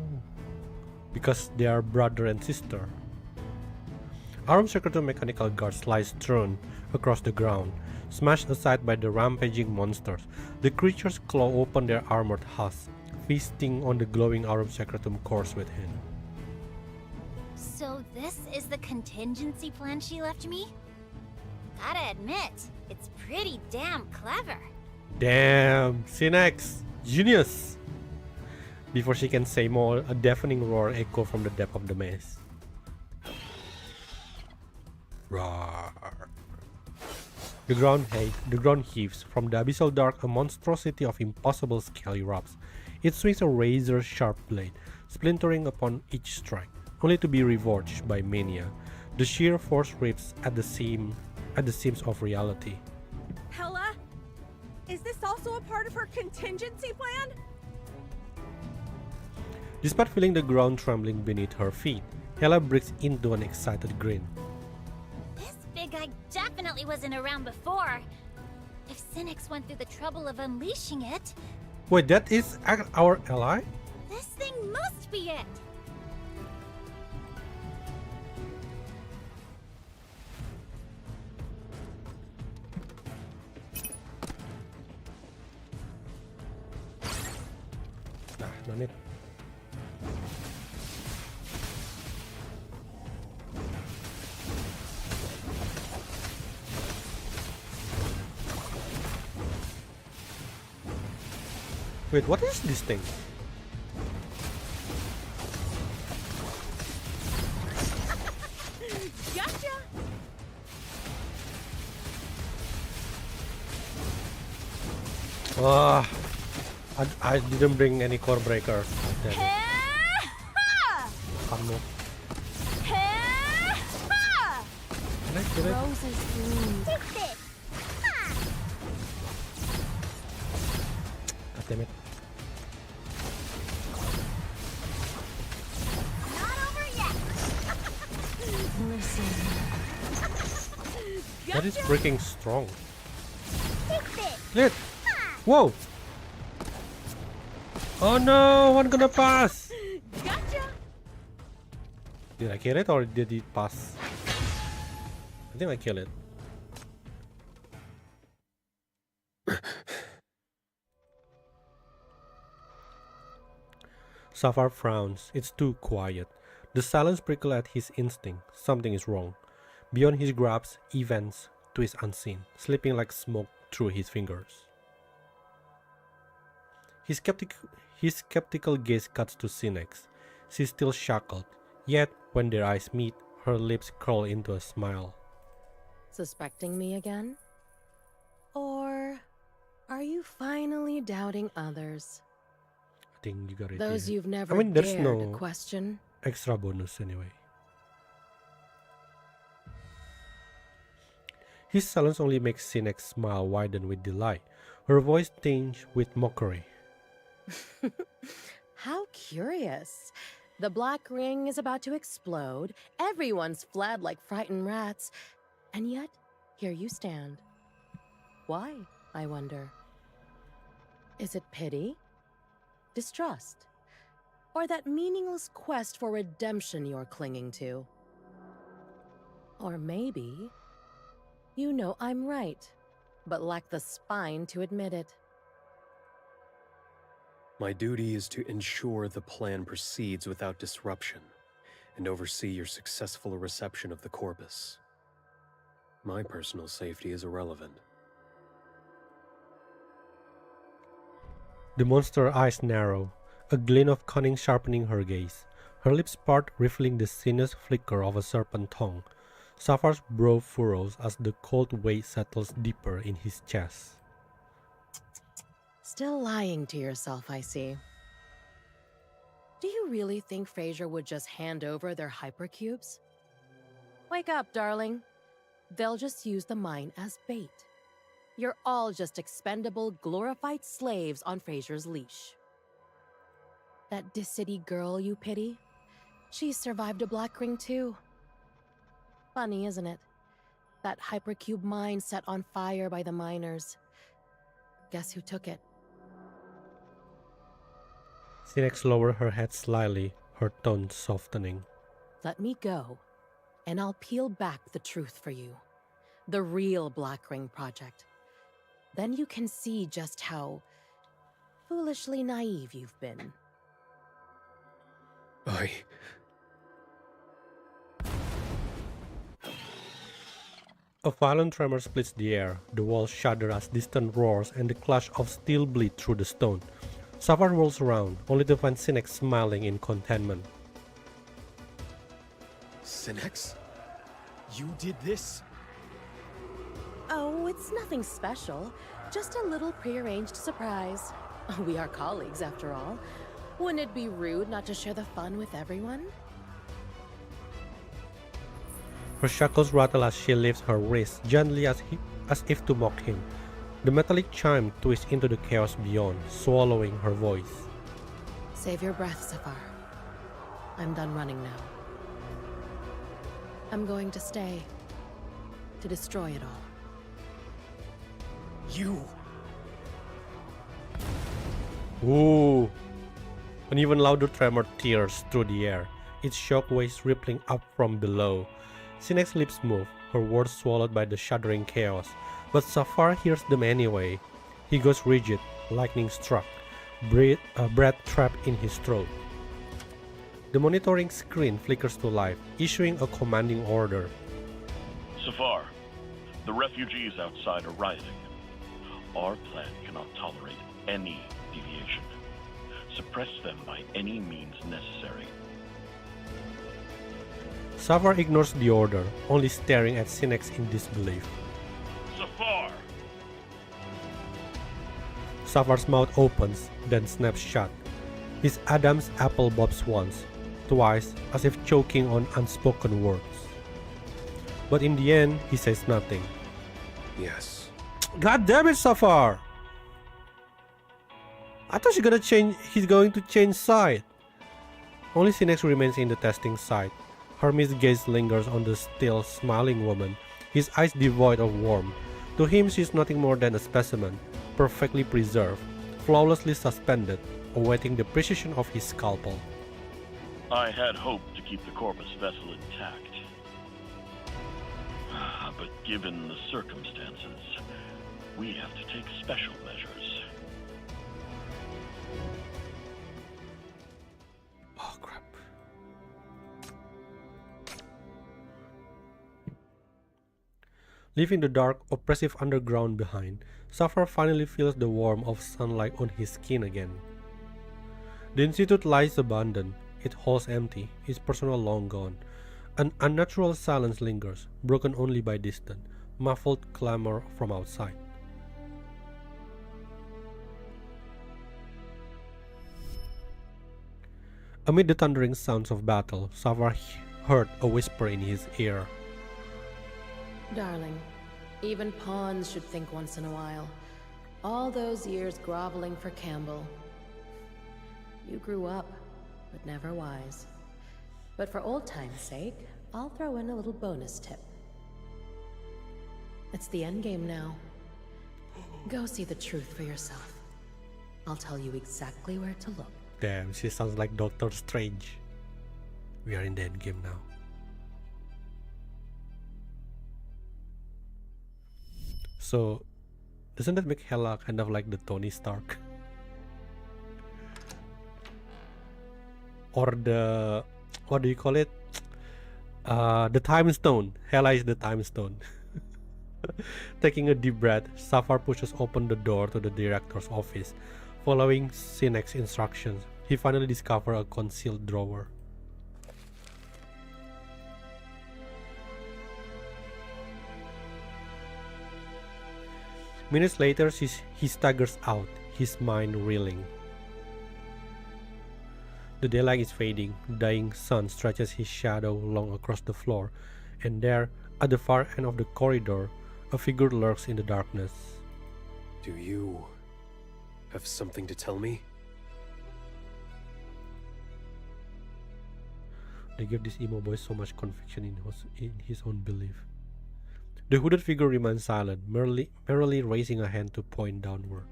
Because they are brother and sister. Armed Secretum mechanical guards lie strewn across the ground, smashed aside by the rampaging monsters. The creatures claw open their armored husks, feasting on the glowing Armed Secretum cores within. So this is the contingency plan she left me? Gotta admit, it's pretty damn clever. Damn, Synex, genius! Before she can say more, a deafening roar echoed from the depth of the maze. Roar. The ground heaves. From the abyssal dark, a monstrosity of impossible scale erupts. It swings a razor-sharp blade, splintering upon each strike, only to be revulsed by mania. The sheer force rips at the seams of reality. Hela? Is this also a part of her contingency plan? Despite feeling the ground trembling beneath her feet, Hela breaks into an excited grin. This big guy definitely wasn't around before. If Synex went through the trouble of unleashing it, Wait, that is our ally? this thing must be it. Nah, no need. Wait, what is this thing? Gotcha! Ah, I didn't bring any core breakers. Damn it. Kamu. Can I kill it? Rose's dreams. Take this. Ha! God damn it. Not over yet. That is freaking strong. Take this. Lit! Whoa! Oh no! One gonna pass! Gotcha! Did I kill it or did it pass? I think I killed it. Safar frowns. It's too quiet. The silence prickles at his instinct. Something is wrong. Beyond his grasp, events twist unseen, slipping like smoke through his fingers. His skeptical gaze cuts to Sinex. She's still shackled, yet when their eyes meet, her lips curl into a smile. Suspecting me again? Or are you finally doubting others? I think you got it. Those yeah. you've never I mean, there's dared no question? extra bonus anyway. His silence only makes Sinex smile widen with delight, her voice tinged with mockery. How curious. The black ring is about to explode, everyone's fled like frightened rats, and yet here you stand. Why, I wonder? Is it pity? Distrust? Or that meaningless quest for redemption you're clinging to? Or maybe you know I'm right, but lack the spine to admit it. My duty is to ensure the plan proceeds without disruption and oversee your successful reception of the corpus. My personal safety is irrelevant. The monster's eyes narrow, a glint of cunning sharpening her gaze. Her lips part, revealing the sinuous flicker of a serpent tongue. Safar's brow furrows as the cold weight settles deeper in his chest. Still lying to yourself, I see. Do you really think Fraser would just hand over their hypercubes? Wake up, darling. They'll just use the mine as bait. You're all just expendable, glorified slaves on Fraser's leash. That Dissidy girl you pity? She survived a black ring too. Funny, isn't it? That hypercube mine set on fire by the miners. Guess who took it? Sinex lowered her head slightly, her tone softening. Let me go, and I'll peel back the truth for you. The real Black Ring Project. Then you can see just how foolishly naive you've been. A violent tremor splits the air, the walls shudder as distant roars and the clash of steel bleed through the stone. Safar rolls around, only to find Sinex smiling in contentment. Sinex? You did this? Oh, it's nothing special. Just a little prearranged surprise. We are colleagues, after all. Wouldn't it be rude not to share the fun with everyone? Her shackles rattle as she lifts her wrist gently as if to mock him. The metallic chime twists into the chaos beyond, swallowing her voice. Save your breath, Safar. I'm done running now. I'm going to stay. To destroy it all. You! Ooh! An even louder tremor tears through the air, its shockwaves rippling up from below. Sinex's lips move, her words swallowed by the shuddering chaos, but Safar hears them anyway. He goes rigid, lightning struck, breath trapped in his throat. The monitoring screen flickers to life, issuing a commanding order. Safar, the refugees outside are rising. Our plan cannot tolerate any deviation. Suppress them by any means necessary. Safar ignores the order, only staring at Sinex in disbelief. Safar! Safar's mouth opens, then snaps shut. His Adam's apple bobs once, twice, as if choking on unspoken words. But in the end, he says nothing. Yes. God damn it, Safar! I thought he's going to change side. Only Sinex remains in the testing site. Hermes' gaze lingers on the still smiling woman, his eyes devoid of warmth. To him, she is nothing more than a specimen, perfectly preserved, flawlessly suspended, awaiting the precision of his scalpel. I had hoped to keep the Corpus vessel intact. But given the circumstances, we have to take special measures. Oh crap. Leaving the dark, oppressive underground behind, Sapphire finally feels the warmth of sunlight on his skin again. The Institute lies abandoned, its halls empty, its personnel long gone. An unnatural silence lingers, broken only by distant, muffled clamor from outside. Amid the thundering sounds of battle, Sapphire heard a whisper in his ear. Darling, even pawns should think once in a while. All those years groveling for Campbell. You grew up, but never wise. But for old time's sake, I'll throw in a little bonus tip. It's the endgame now. Go see the truth for yourself. I'll tell you exactly where to look. Damn, she sounds like Doctor Strange. We are in the endgame now. So, doesn't that make Hela kind of like the Tony Stark? Or the, what do you call it? The Time Stone. Hela is the Time Stone. Taking a deep breath, Sapphire pushes open the door to the director's office. Following Sinek's instructions, he finally discovers a concealed drawer. Minutes later, he staggers out, his mind reeling. The daylight is fading, the dying sun stretches his shadow long across the floor, and there, at the far end of the corridor, a figure lurks in the darkness. Do you have something to tell me? They give this emo boy so much conviction in his own belief. The hooded figure remains silent, merely raising a hand to point downward.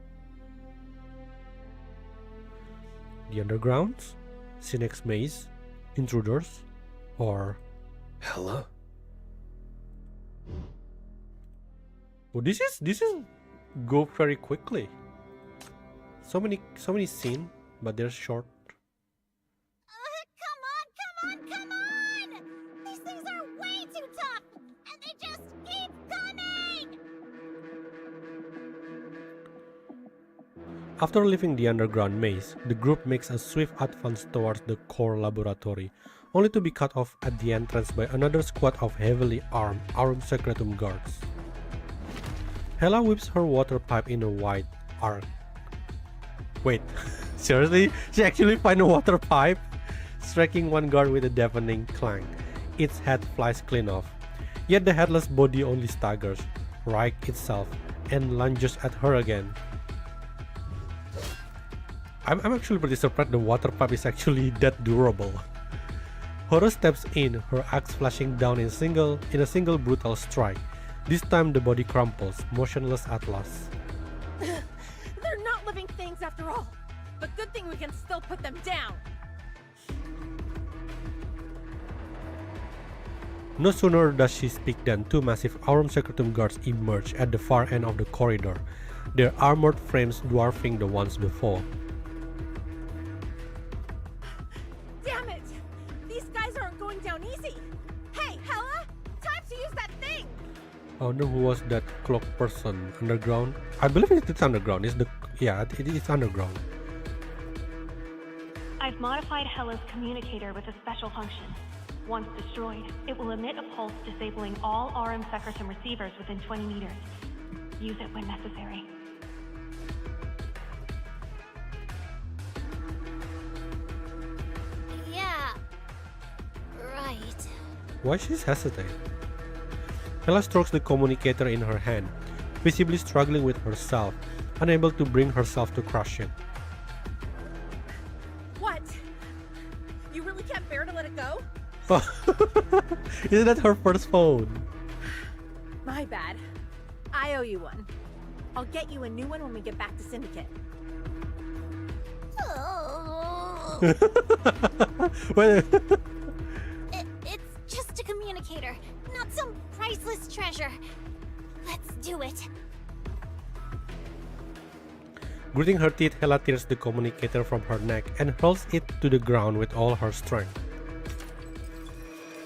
The undergrounds? Sinek's maze? Intruders? Or Hela? Oh, this is go very quickly. So many scenes, but they're short. Come on! These things are way too tough, and they just keep coming! After leaving the underground maze, the group makes a swift advance towards the core laboratory, only to be cut off at the entrance by another squad of heavily armed Aurum Secretum guards. Hela whips her water pipe in a wide arc. Wait, seriously? She actually finds a water pipe? Striking one guard with a deafening clang. Its head flies clean off. Yet the headless body only staggers, rights itself, and lunges at her again. I'm actually pretty surprised the water pipe is actually that durable. Horo steps in, her axe flashing down in a single brutal strike. This time the body crumples, motionless at last. They're not living things after all. But good thing we can still put them down. No sooner does she speak than two massive Aurum Secretum guards emerge at the far end of the corridor, their armored frames dwarfing the ones before. Damn it! These guys aren't going down easy. Hey, Hela! Time to use that thing! I wonder who was that cloak person. Underground? I believe it's underground. It's underground. I've modified Hela's communicator with a special function. Once destroyed, it will emit a pulse disabling all Aurum Secretum receivers within 20 meters. Use it when necessary. Yeah. Right. Why she's hesitating? Hela strokes the communicator in her hand, visibly struggling with herself, unable to bring herself to crush it. What? You really can't bear to let it go? Isn't that her first phone? My bad. I owe you one. I'll get you a new one when we get back to Syndicate. Oh. Well, It's just a communicator, not some priceless treasure. Let's do it. gritting her teeth, Hela tears the communicator from her neck and hurls it to the ground with all her strength.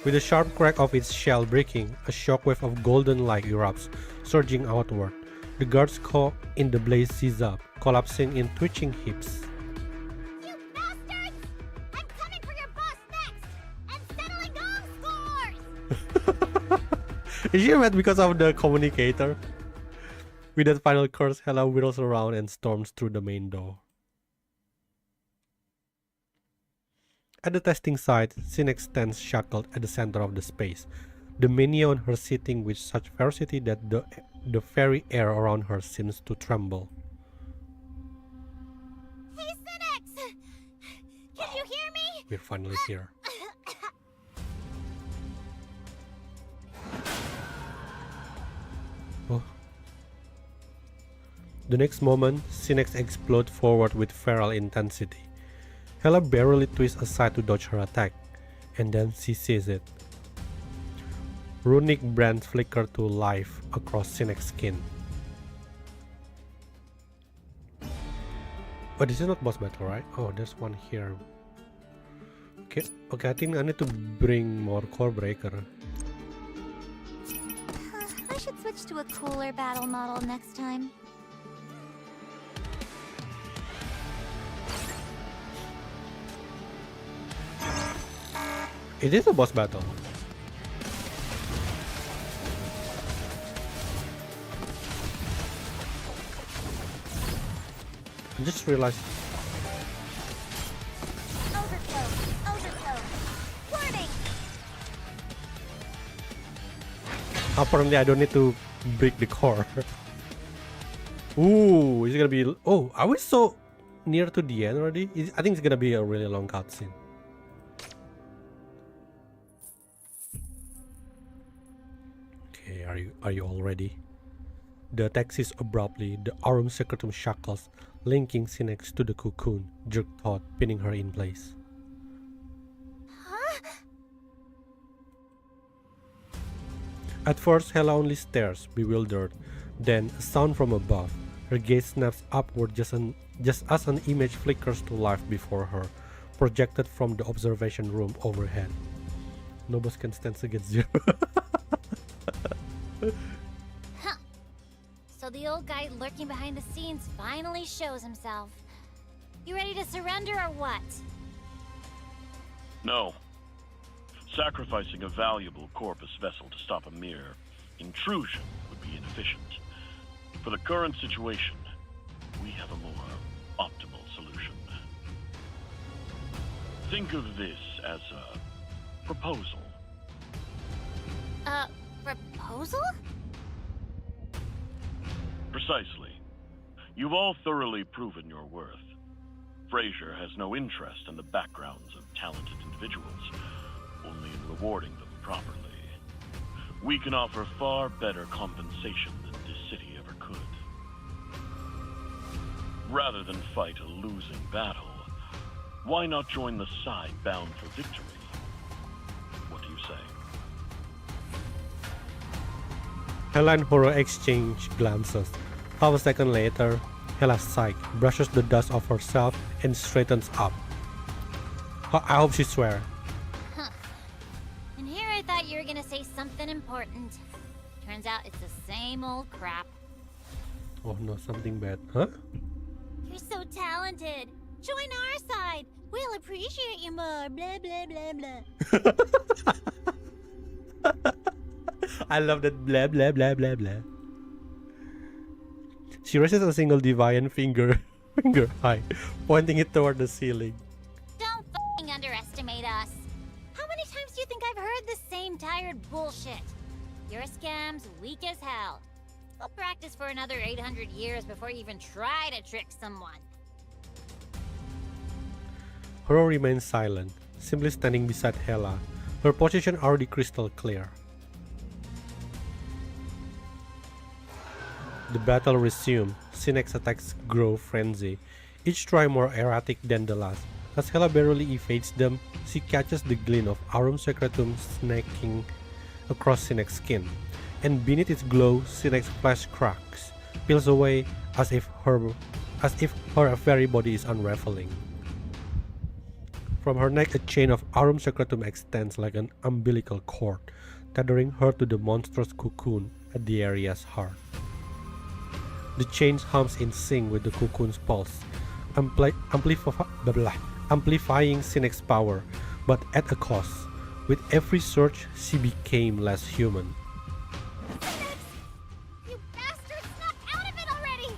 With the sharp crack of its shell breaking, a shockwave of golden light erupts, surging outward. The guards caught in the blaze seize up, collapsing in twitching heaps. You bastards! I'm coming for your boss next! And settling all scores! Is she mad because of the communicator? With that final curse, Hela whirls around and storms through the main door. At the testing site, Sinex stands shackled at the center of the space, the mania on her sitting with such ferocity that the very air around her seems to tremble. Hey, Sinex! Can you hear me? We're finally here. Oh. The next moment, Sinex explodes forward with feral intensity. Hela barely twists aside to dodge her attack, and then she sees it. Runic brands flicker to life across Sinex's skin. But this is not boss battle, right? Oh, there's one here. Okay, I think I need to bring more core breaker. I should switch to a cooler battle model next time. It is a boss battle. I just realized. Overflow. Warning! Apparently, I don't need to break the core. Ooh, is it gonna be? Oh, are we so near to the end already? I think it's gonna be a really long cutscene. Okay, are you all ready? The attack ceases abruptly. The Aurum Secretum shackles, linking Sinex to the cocoon, jerk taut, pinning her in place. Huh? At first, Hela only stares, bewildered. Then, a sound from above. Her gaze snaps upward just as an image flickers to life before her, projected from the observation room overhead. No boss can stand against zero. Huh. So the old guy lurking behind the scenes finally shows himself. You ready to surrender or what? No. Sacrificing a valuable Corpus vessel to stop a mere intrusion would be inefficient. For the current situation, we have a more optimal solution. Think of this as a proposal. Proposal? Precisely. You've all thoroughly proven your worth. Frazier has no interest in the backgrounds of talented individuals, only in rewarding them properly. We can offer far better compensation than this city ever could. Rather than fight a losing battle, why not join the side bound for victory? What do you say? Hela and Horo exchange glances. Half a second later, Hela sighs, brushes the dust off herself, and straightens up. I hope she swears. Huh. And here I thought you were gonna say something important. Turns out it's the same old crap. Oh no, something bad. Huh? You're so talented. Join our side. We'll appreciate you more. Blah, blah, blah, blah. I love that blah blah blah blah blah. She raises a single deviant finger high, pointing it toward the ceiling. Don't f***ing underestimate us. How many times do you think I've heard the same tired bullshit? Your scam's weak as hell. I'll practice for another 800 years before you even try to trick someone. Horo remains silent, simply standing beside Hela, her position already crystal clear. The battle resumed. Sinex attacks grow frenzy, each try more erratic than the last. As Hela barely evades them, she catches the glint of Aurum Secretum snaking across Sinex's skin, and beneath its glow, Sinex's flesh cracks, peels away as if her very body is unraveling. From her neck, a chain of aurum secretum extends like an umbilical cord, tethering her to the monstrous cocoon at the area's heart. The chain hums in sync with the cocoon's pulse, amplifying Synec's power, but at a cost. With every search, she became less human. You bastard, snap out of it already!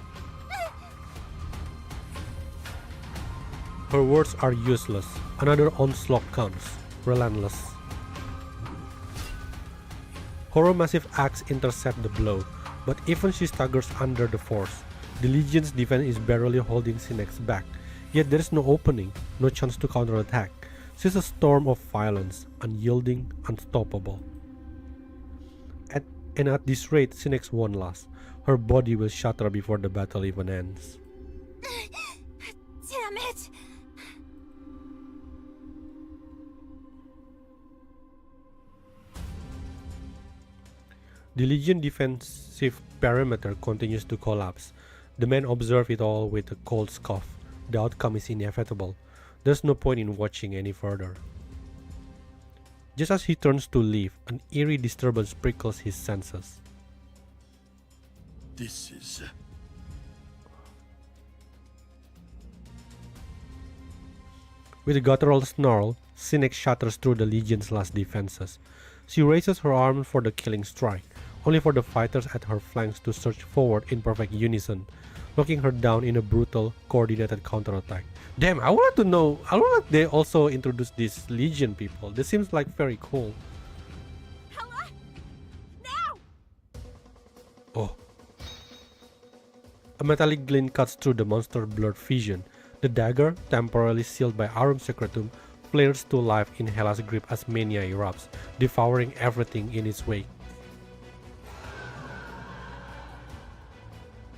Her words are useless. Another onslaught comes, relentless. Horror massive axe intercept the blow, but even she staggers under the force. The Legion's defense is barely holding Synec's back, yet there is no opening, no chance to counterattack. She's a storm of violence, unyielding, unstoppable. At this rate, Synec won't last. Her body will shatter before the battle even ends. Damn it! The Legion defensive perimeter continues to collapse. The men observe it all with a cold scoff. The outcome is inevitable. There's no point in watching any further. Just as he turns to leave, an eerie disturbance prickles his senses. This is... With a guttural snarl, Synec shatters through the Legion's last defenses. She raises her arm for the killing strike, only for the fighters at her flanks to surge forward in perfect unison, knocking her down in a brutal, coordinated counterattack. Damn, I wanted to know, I want they also introduce these Legion people. This seems like very cool. Hella! Now! Oh. A metallic glint cuts through the monster's blurred vision. The dagger, temporarily sealed by aurum secretum, flares to life in Hela's grip as mania erupts, devouring everything in its wake.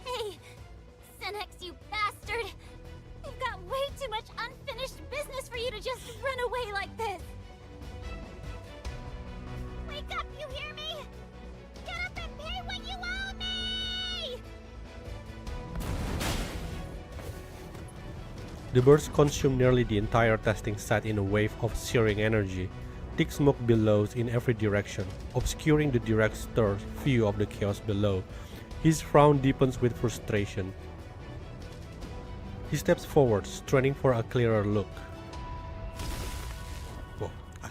Hey, Synec, you bastard! You've got way too much unfinished business for you to just run away like this! Wake up, you hear me? Get up and pay what you owe me! The burst consumed nearly the entire testing site in a wave of searing energy. Thick smoke billows in every direction, obscuring the director's view of the chaos below. His frown deepens with frustration. He steps forward, straining for a clearer look. Whoa, I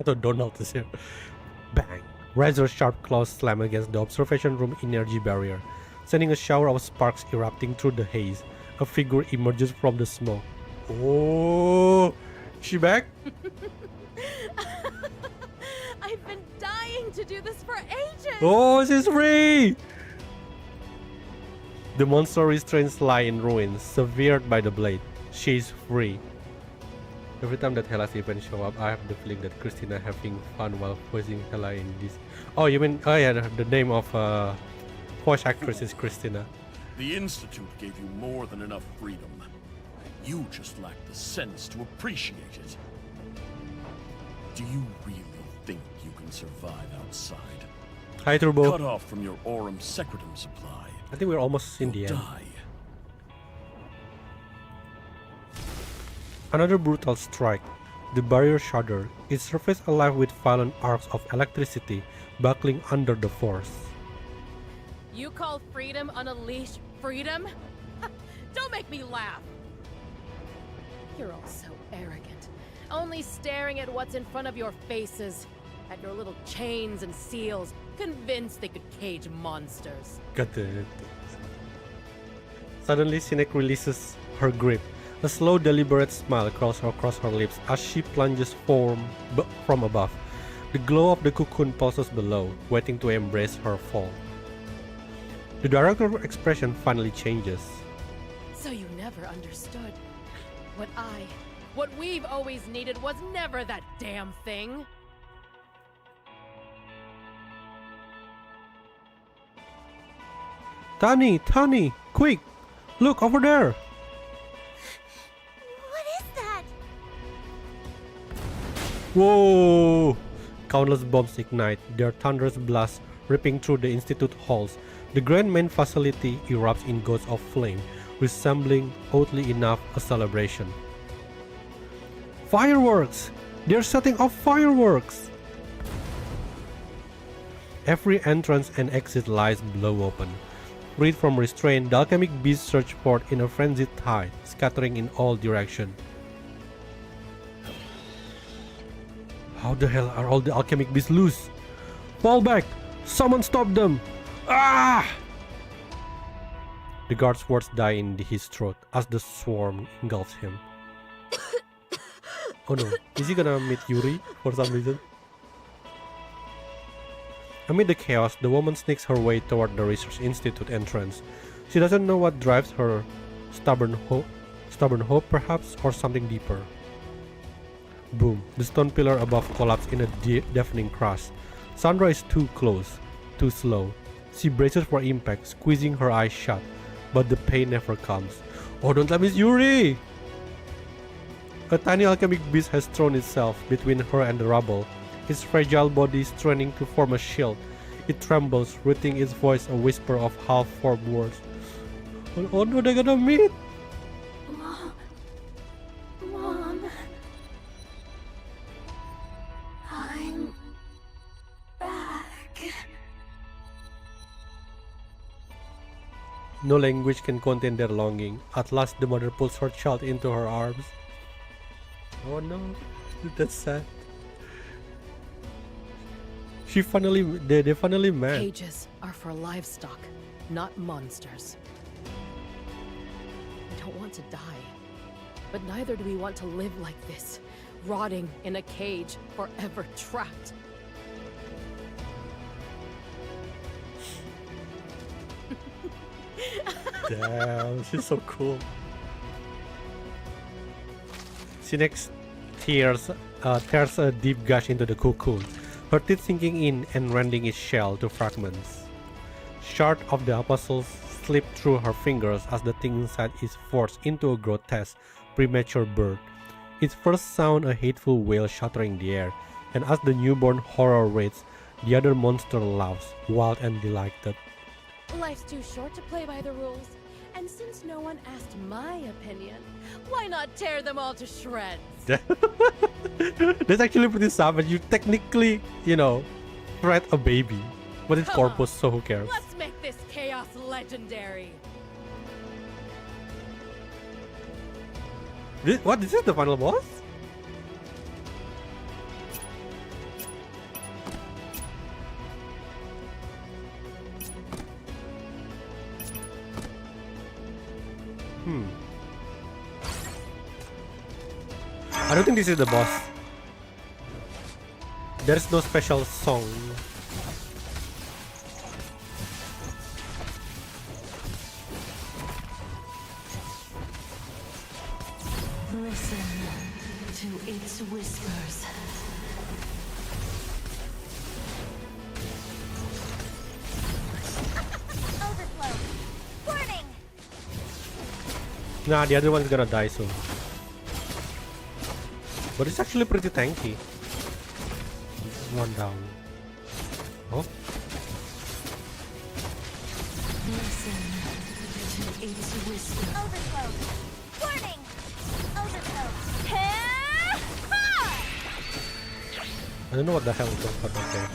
thought Donald is here. Bang! Razor-sharp claws slam against the observation room energy barrier, sending a shower of sparks erupting through the haze. A figure emerges from the smoke. Oh, she back? I've been dying to do this for ages! Oh, she's free! The monster restraints lie in ruins, severed by the blade. She's free. Every time that Hela's event show up, I have the feeling that Christina having fun while voicing Hela in this. Oh, you mean? Oh yeah, the name of voice actress is Christina. The Institute gave you more than enough freedom. You just lack the sense to appreciate it. Do you really think you can survive outside? Hi, Turbo. Cut off from your aurum secretum supply. I think we're almost in the end. Die. Another brutal strike. The barrier shuddered, its surface alive with violent arcs of electricity buckling under the force. You call freedom unleashed freedom? Don't make me laugh! You're all so arrogant, only staring at what's in front of your faces, at your little chains and seals, convinced they could cage monsters. Got it. Suddenly, Synec releases her grip. A slow, deliberate smile across her lips as she plunges from above. The glow of the cocoon pulses below, waiting to embrace her fall. The director's expression finally changes. So you never understood. What we've always needed was never that damn thing. Tani, quick! Look over there! What is that? Whoa! Countless bombs ignite, their thunderous blasts ripping through the Institute halls. The grand main facility erupts in gouts of flame, resembling, oddly enough, a celebration. Fireworks! They're setting off fireworks! Every entrance and exit lies blow open. Freed from restraint, the alchemic beasts surge forth in a frenzied tide, scattering in all directions. How the hell are all the alchemic beasts loose? Fall back! Someone stop them! Ah! The guard's words die in his throat as the swarm engulfs him. Oh no, is he gonna meet Yuri for some reason? Amid the chaos, the woman sneaks her way toward the Research Institute entrance. She doesn't know what drives her. Stubborn hope perhaps, or something deeper. Boom, the stone pillar above collapsed in a deafening crash. Sandra is too close, too slow. She braces for impact, squeezing her eyes shut, but the pain never comes. Oh, don't let me, Yuri! A tiny alchemic beast has thrown itself between her and the rubble, its fragile body straining to form a shield. It trembles, writhing its voice a whisper of half-formed words. Oh no, they're gonna meet! Mom. I'm back. No language can contain their longing. At last, the mother pulls her child into her arms. Oh no, that's sad. They finally met. Cages are for livestock, not monsters. We don't want to die, but neither do we want to live like this, rotting in a cage, forever trapped. Damn, she's so cool. Sinex tears a deep gash into the cocoon, her teeth sinking in and rending its shell to fragments. Shards of the apostles slip through her fingers as the thing inside is forced into a grotesque, premature birth. Its first sound a hateful wail shattering the air, and as the newborn horror rates, the other monster laughs, wild and delighted. Life's too short to play by the rules, and since no one asked my opinion, why not tear them all to shreds? That's actually pretty savage. You technically, threat a baby, but it's Come on, corpus, so who cares? Let's make this chaos legendary. What? This is the final boss? I don't think this is the boss. There's no special song. Listen to its whispers. Overflow. Warning. Nah, the other one's gonna die soon. But it's actually pretty tanky. One down. Oh. Listen to its whispers. Overflow. Warning. Overflow. I don't know what the hell is going on, but okay.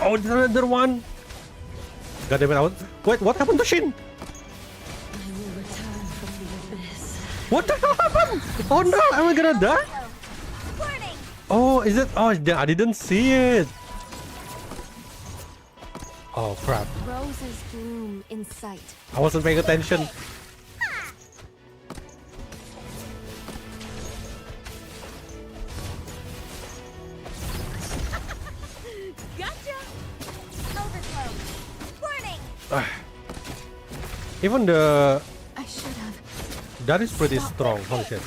Oh, there's another one! God damn it, wait, what happened to Shin? I will return from the abyss. What the hell happened? Oh no, am I gonna die? Warning. Oh, is it? Oh, I didn't see it. Oh crap. Roses bloom in sight. I wasn't paying attention. Gotcha. Overflow. Warning. Even the... I should have. That is pretty strong. Holy shit.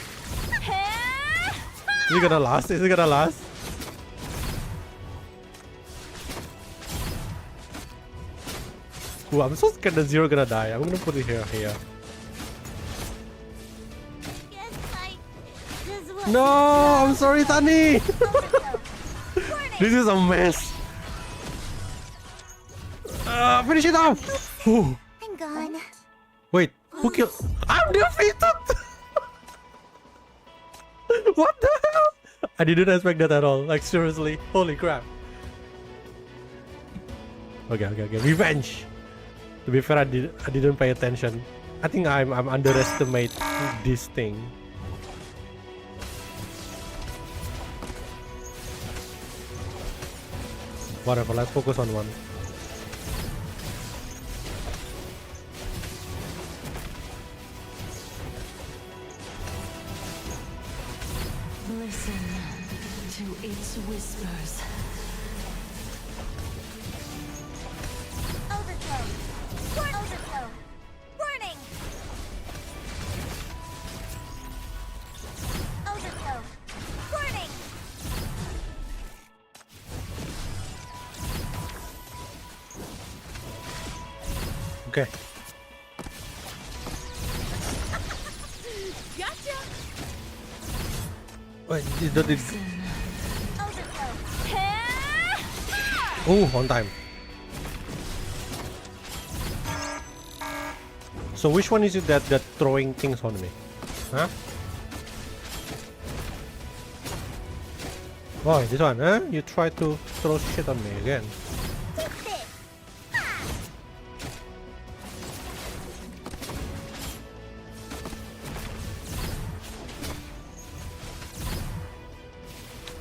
Is it gonna last? Is it gonna last? Ooh, I'm so scared that Zero gonna die. I'm gonna put it here. Yes, this was No, I'm sorry, Tani. Overflow. This is a mess. Finish it off. Ooh. I'm gone. Wait, who killed? I'm defeated. What the hell? I didn't expect that at all. Like seriously, holy crap. Okay. Revenge. To be fair, I didn't pay attention. I think I'm underestimate this thing. Whatever, let's focus on one. Listen to its whispers. Overflow! Overflow! Warning! Overflow! Warning! Okay. Gotcha! Wait, did Overflow! oh, on time. So which one is it that throwing things on me? Huh? Oh, this one, huh? You try to throw shit on me again. Take this!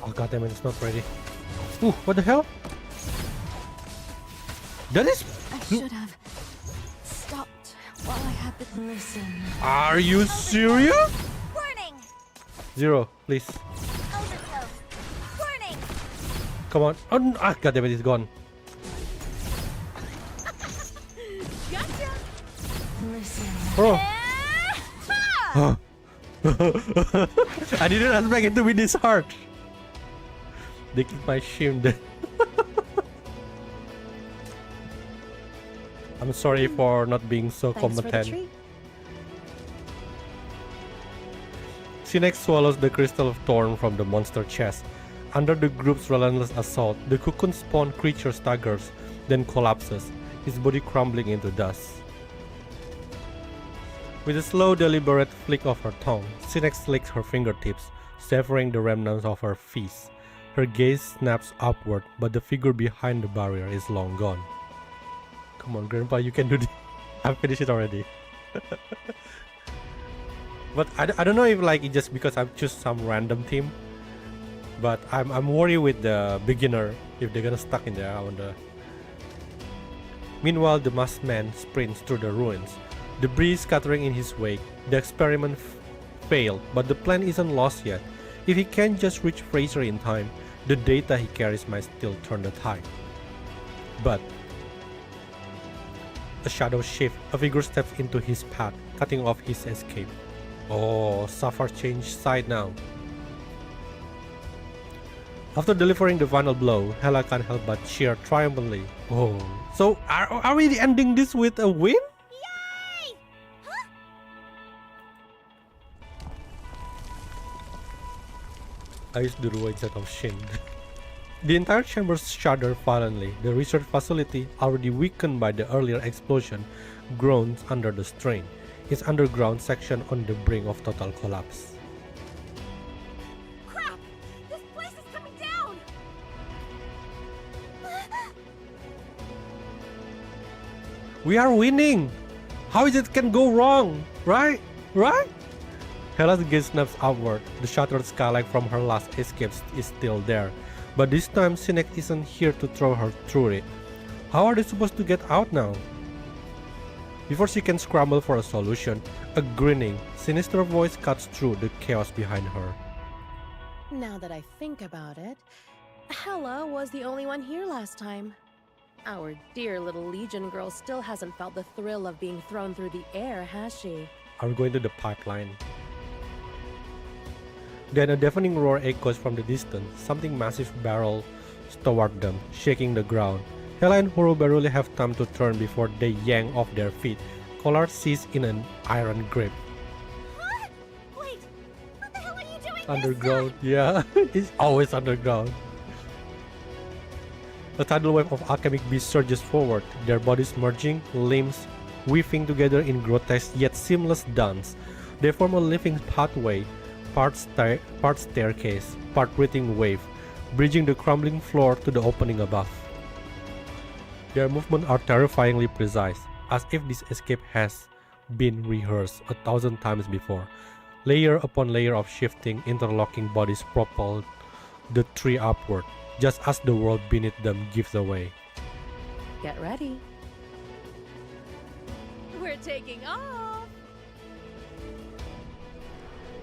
Oh goddamn it, it's not ready. Ooh, what the hell? That is... I should have stopped while I had the. Listen. Are you serious? Warning! Zero, please. Overflow! Warning! Come on. Oh, ah, goddamn it, it's gone. Gotcha! Listen. Oh. I didn't expect it to be this hard. They keep my shame then. I'm sorry for not being so Thanks for the competent. treat. Sinex swallows the crystal of thorn from the monster chest. Under the group's relentless assault, the cocoon spawned creature staggers, then collapses, his body crumbling into dust. With a slow, deliberate flick of her tongue, Sinex licks her fingertips, severing the remnants of her feast. Her gaze snaps upward, but the figure behind the barrier is long gone. Come on, Grandpa, you can do this. I've finished it already. But I don't know if like it's just because I've choose some random team. But I'm worried with the beginner if they're gonna stuck in there. I wonder. Meanwhile, the masked man sprints through the ruins, debris scattering in his wake. The experiment failed, but the plan isn't lost yet. If he can't just reach Fraser in time, the data he carries might still turn the tide. But a shadow shifts, a figure steps into his path, cutting off his escape. Oh, Safar changed side now. After delivering the final blow, Hela can't help but cheer triumphantly. Oh, so are we ending this with a win? Yay! Huh? I used the Ruwa instead of Shin. The entire chamber shuddered violently. The research facility, already weakened by the earlier explosion, groans under the strain, its underground section on the brink of total collapse. Crap! This place is coming down! We are winning! How is it can go wrong? Right? Right? Hela's gaze snaps upward. The shattered skylight from her last escape is still there. But this time, Sinex isn't here to throw her through it. How are they supposed to get out now? Before she can scramble for a solution, a grinning, sinister voice cuts through the chaos behind her. Now that I think about it, Hela was the only one here last time. Our dear little Legion girl still hasn't felt the thrill of being thrown through the air, has she? Are we going to the pipeline? Then a deafening roar echoes from the distance. Something massive barrels toward them, shaking the ground. Hela and Huro barely have time to turn before they yank off their feet, collars seized in an iron grip. Huh? Wait, what the hell are you doing Underground, yeah, it's always underground. A tidal wave of alchemic beasts surges forward, their bodies merging, limbs weaving together in grotesque yet seamless dance. They form a living pathway, part staircase, part breathing wave, bridging the crumbling floor to the opening above. Their movements are terrifyingly precise, as if this escape has been rehearsed 1,000 times before. Layer upon layer of shifting, interlocking bodies propel the tree upward, just as the world beneath them gives away. Get ready. We're taking off!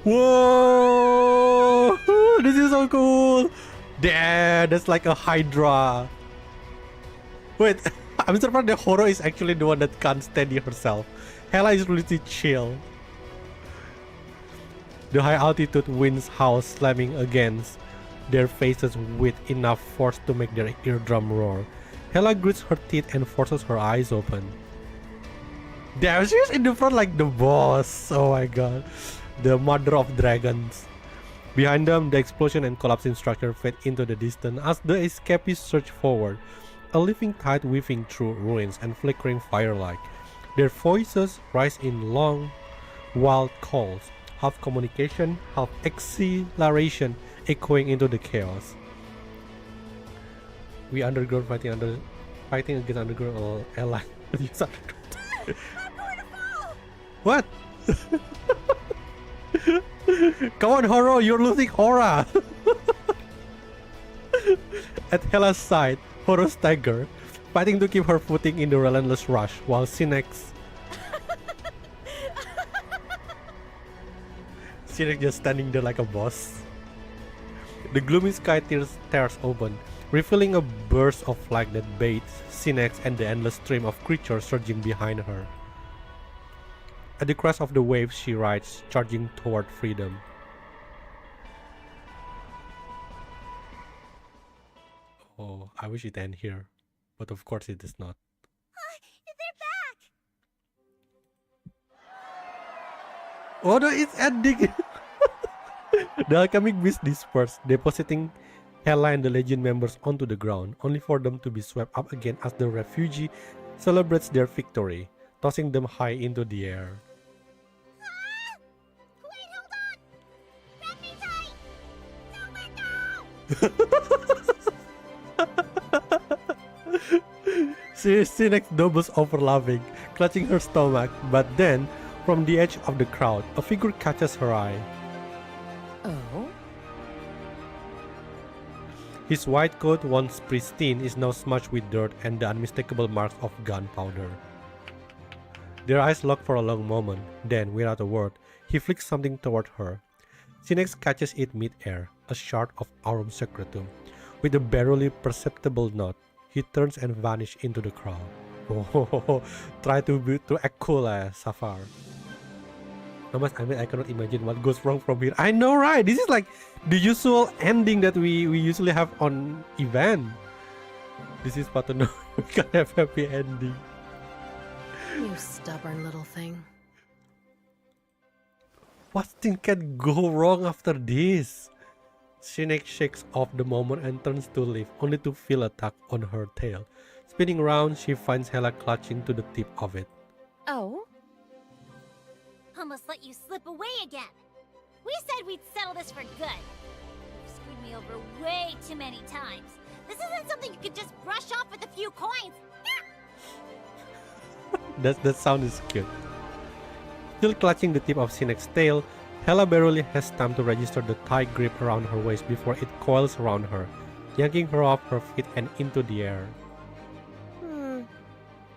Whoa! This is so cool! Damn, that's like a Hydra. Wait, I'm surprised the Horo is actually the one that can't steady herself. Hela is really chill. The high altitude winds howl, slamming against their faces with enough force to make their eardrum roar. Hela grits her teeth and forces her eyes open. Damn, she's in the front like the boss. Oh my god. The mother of dragons. Behind them, the explosion and collapsing structure fade into the distance as the escapees surge forward, a living tide weaving through ruins and flickering firelight. Their voices rise in long, wild calls, half communication, half exhilaration, echoing into the chaos. We underground fighting against underground ally. What? Come on, Horo, you're losing aura. At Hela's side, Horo stagger, fighting to keep her footing in the relentless rush, while Sinex just standing there like a boss. The gloomy sky tears open, revealing a burst of light that bathes Sinex and the endless stream of creatures surging behind her. At the crest of the waves she rides, charging toward freedom. Oh, I wish it ended here, but of course it is not. They're back! Oh no, it's ending! The alchemic beast disperse, depositing Hela and the Legion members onto the ground, only for them to be swept up again as the refugee celebrates their victory, tossing them high into the air. Wait, hold on! Wrap me tight! Don't let go! Sinex doubles over laughing, clutching her stomach, but then, from the edge of the crowd, a figure catches her eye. Oh? His white coat, once pristine, is now smudged with dirt and the unmistakable marks of gunpowder. Their eyes lock for a long moment, then, without a word, he flicks something toward her. Sinex catches it mid-air, a shard of aurum secretum. With a barely perceptible nod, he turns and vanishes into the crowd. Oh, try to act cool, Safar. I mean, I cannot imagine what goes wrong from here. I know, right? This is like the usual ending that we usually have on event. This is what to know. We can have happy ending. You stubborn little thing. What thing can go wrong after this? Sinex shakes off the moment and turns to leave, only to feel a tug on her tail. Spinning round, she finds Hela clutching to the tip of it. Oh? Almost let you slip away again. We said we'd settle this for good. You've screwed me over way too many times. This isn't something you could just brush off with a few coins. That sound is cute. Still clutching the tip of Sinex's tail, Hela barely has time to register the tight grip around her waist before it coils around her, yanking her off her feet and into the air.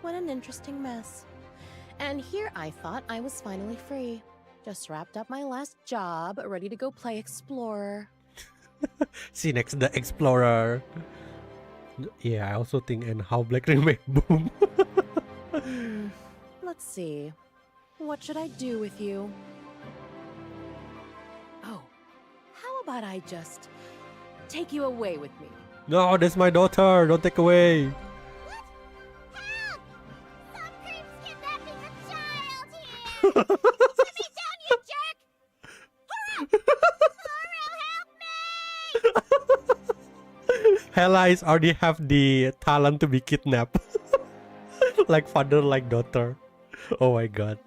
What an interesting mess. And here I thought I was finally free. Just wrapped up my last job, ready to go play Explorer. Sinex the Explorer. Yeah, I also think and how Black Ring made boom. Let's see. What should I do with you? Oh, how about I just take you away with me? No, that's my daughter. Don't take away. What? Help! Some creep's kidnapping a child here! Put me down, you jerk! Horo! Horo, help me! Hela is already have the talent to be kidnapped. Like father, like daughter. Oh my god.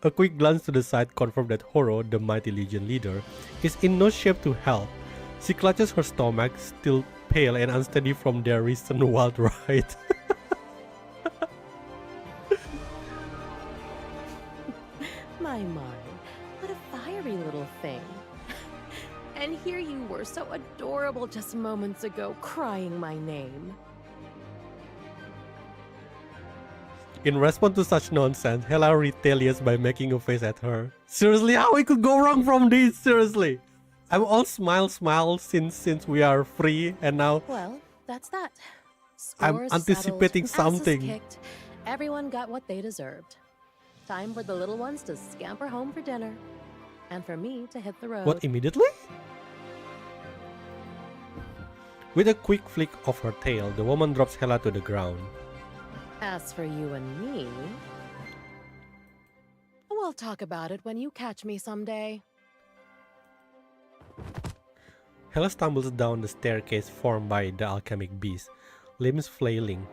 A quick glance to the side confirmed that Horo, the mighty Legion leader, is in no shape to help. She clutches her stomach, still pale and unsteady from their recent wild ride. My, what a fiery little thing. And here you were, so adorable just moments ago, crying my name. In response to such nonsense, Hela retaliates by making a face at her. Seriously, how we could go wrong from this? Seriously. I'm all smile since we are free and now Well, that's that. I'm Scores anticipating settled, asses something. kicked. Everyone got what they deserved. Time for the little ones to scamper home for dinner. And for me to hit the road. What, immediately? With a quick flick of her tail, the woman drops Hela to the ground. As for you and me, we'll talk about it when you catch me someday. Hela stumbles down the staircase formed by the alchemic beast, limbs flailing.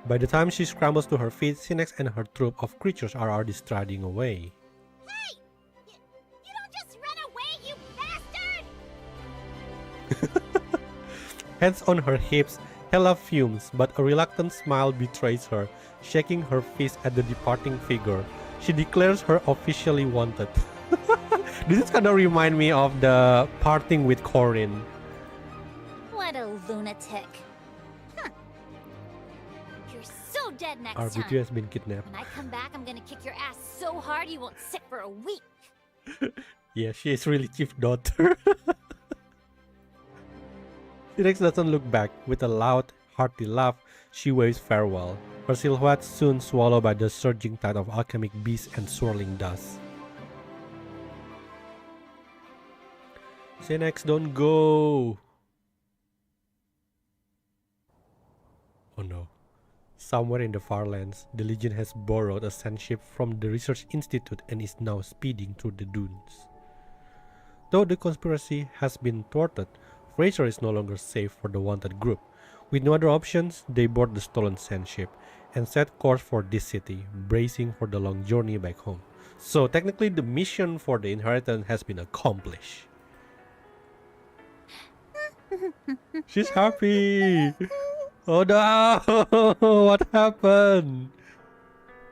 By the time she scrambles to her feet, Sinex and her troop of creatures are already striding away. Hey! You don't just run away, you bastard! Hands on her hips, Hela fumes, but a reluctant smile betrays her, shaking her fist at the departing figure. She declares her officially wanted. This is gonna remind me of the parting with Corin. What a lunatic. Huh. You're so dead next RB2 time. has been kidnapped. When I come back, I'm gonna kick your ass so hard you won't sit for a week. Yeah, she is really chief daughter. Sinex doesn't look back. With a loud, hearty laugh, she waves farewell. Her silhouette soon swallowed by the surging tide of alchemic beasts and swirling dust. Sinex, don't go! Oh no. Somewhere in the far lands, the Legion has borrowed a sand ship from the Research Institute and is now speeding through the dunes. Though the conspiracy has been thwarted, Fraser is no longer safe for the wanted group. With no other options, they board the stolen sand ship and set course for this city, bracing for the long journey back home. So technically the mission for the inheritance has been accomplished. She's happy! Oh no! What happened?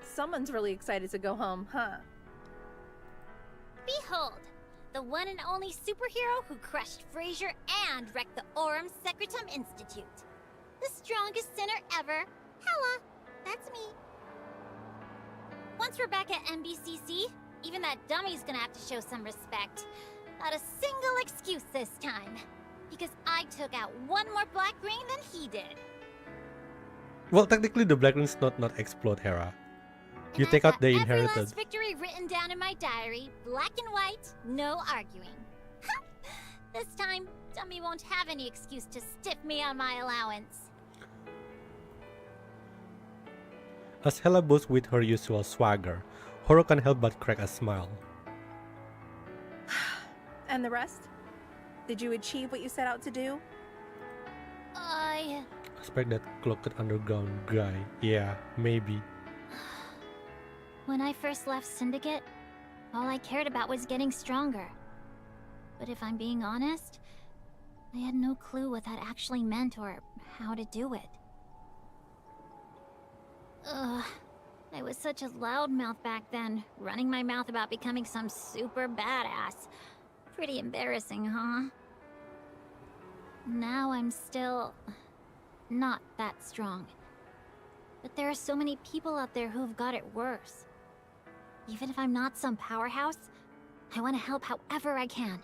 Someone's really excited to go home, huh? Behold, the one and only superhero who crushed Fraser and wrecked the Aurum Secretum Institute. The strongest sinner ever. Hella, that's me. Once we're back at NBCC, even that dummy's gonna have to show some respect. Not a single excuse this time. Because I took out one more black ring than he did. Well, technically the black rings not explode, Hera. You And take I've out the got every inheritance. last victory written down in my diary, black and white, no arguing. This time, Dummy won't have any excuse to stiff me on my allowance. As Hela boasts with her usual swagger, Horo can't help but crack a smile. And the rest? Did you achieve what you set out to do? I Expect that cloaked underground guy. Yeah, maybe. When I first left Syndicate, all I cared about was getting stronger. But if I'm being honest, I had no clue what that actually meant or how to do it. I was such a loudmouth back then, running my mouth about becoming some super badass. Pretty embarrassing, huh? Now I'm still not that strong. But there are so many people out there who've got it worse. Even if I'm not some powerhouse, I want to help however I can.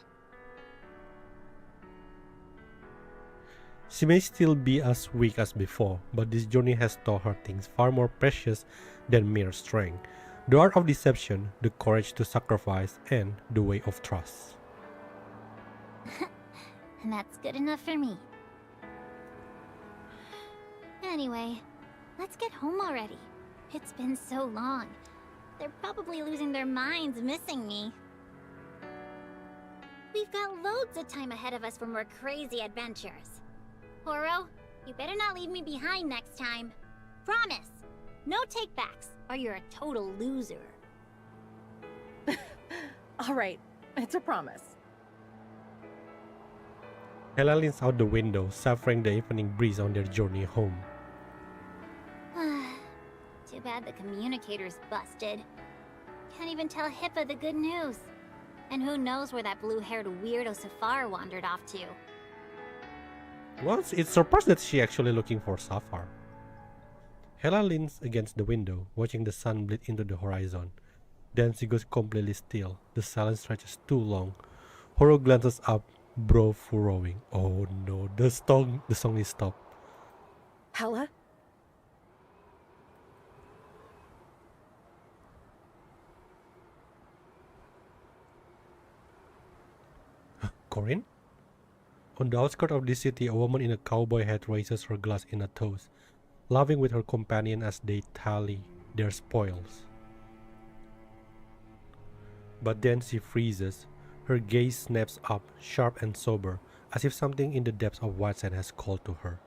She may still be as weak as before, but this journey has taught her things far more precious than mere strength. The art of deception, the courage to sacrifice, and the way of trust. And that's good enough for me. Anyway, let's get home already. It's been so long. They're probably losing their minds missing me. We've got loads of time ahead of us for more crazy adventures. Horo, you better not leave me behind next time. Promise. No takebacks, or you're a total loser. All right, it's a promise. Hela leans out the window, savoring the evening breeze on their journey home. Too bad the communicator's busted. Can't even tell Hippa the good news. And who knows where that blue-haired weirdo Safar wandered off to. Well, it's surprised that she's actually looking for Safar. Hela leans against the window, watching the sun bleed into the horizon. Then she goes completely still. The silence stretches too long. Horo glances up, brow furrowing. Oh no, the song is stopped. Hela? Corinne? On the outskirts of the city, a woman in a cowboy hat raises her glass in a toast, laughing with her companion as they tally their spoils. But then she freezes. Her gaze snaps up, sharp and sober, as if something in the depths of White Sand has called to her.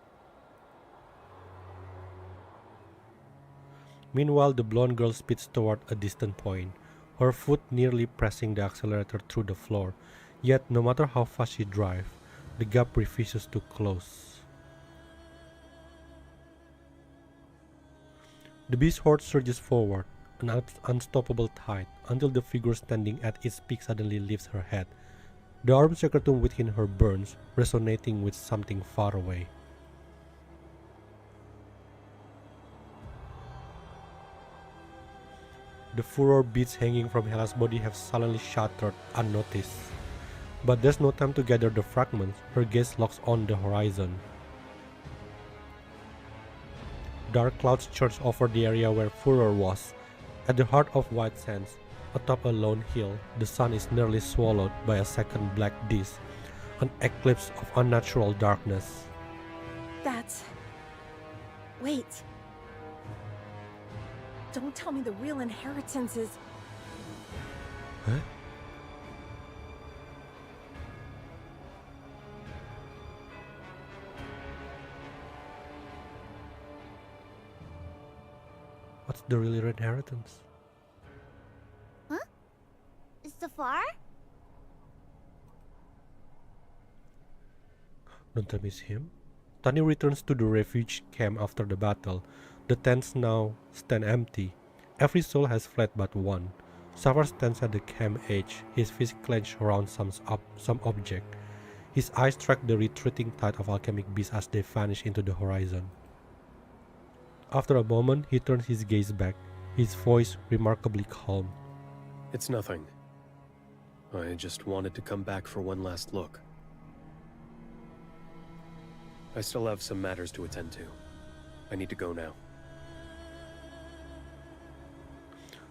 Meanwhile, the blonde girl speeds toward a distant point, her foot nearly pressing the accelerator through the floor. Yet, no matter how fast she drives, the gap refuses to close. The beast horde surges forward, an unstoppable tide, until the figure standing at its peak suddenly lifts her head. The armed secretum within her burns, resonating with something far away. The furor beads hanging from Hela's body have suddenly shattered unnoticed. But there's no time to gather the fragments. Her gaze locks on the horizon. Dark clouds surge over the area where furor was. At the heart of White Sands, atop a lone hill, the sun is nearly swallowed by a second black disk, an eclipse of unnatural darkness. That's... Wait. Don't tell me the real inheritance is... Huh? What's the real inheritance? Huh? Safar? Don't tell me it's him. Tani returns to the refuge camp after the battle. The tents now stand empty. Every soul has fled but one. Safar stands at the camp edge, his fist clenched around some object. His eyes track the retreating tide of alchemic beasts as they vanish into the horizon. After a moment, he turns his gaze back, his voice remarkably calm. It's nothing. I just wanted to come back for one last look. I still have some matters to attend to. I need to go now.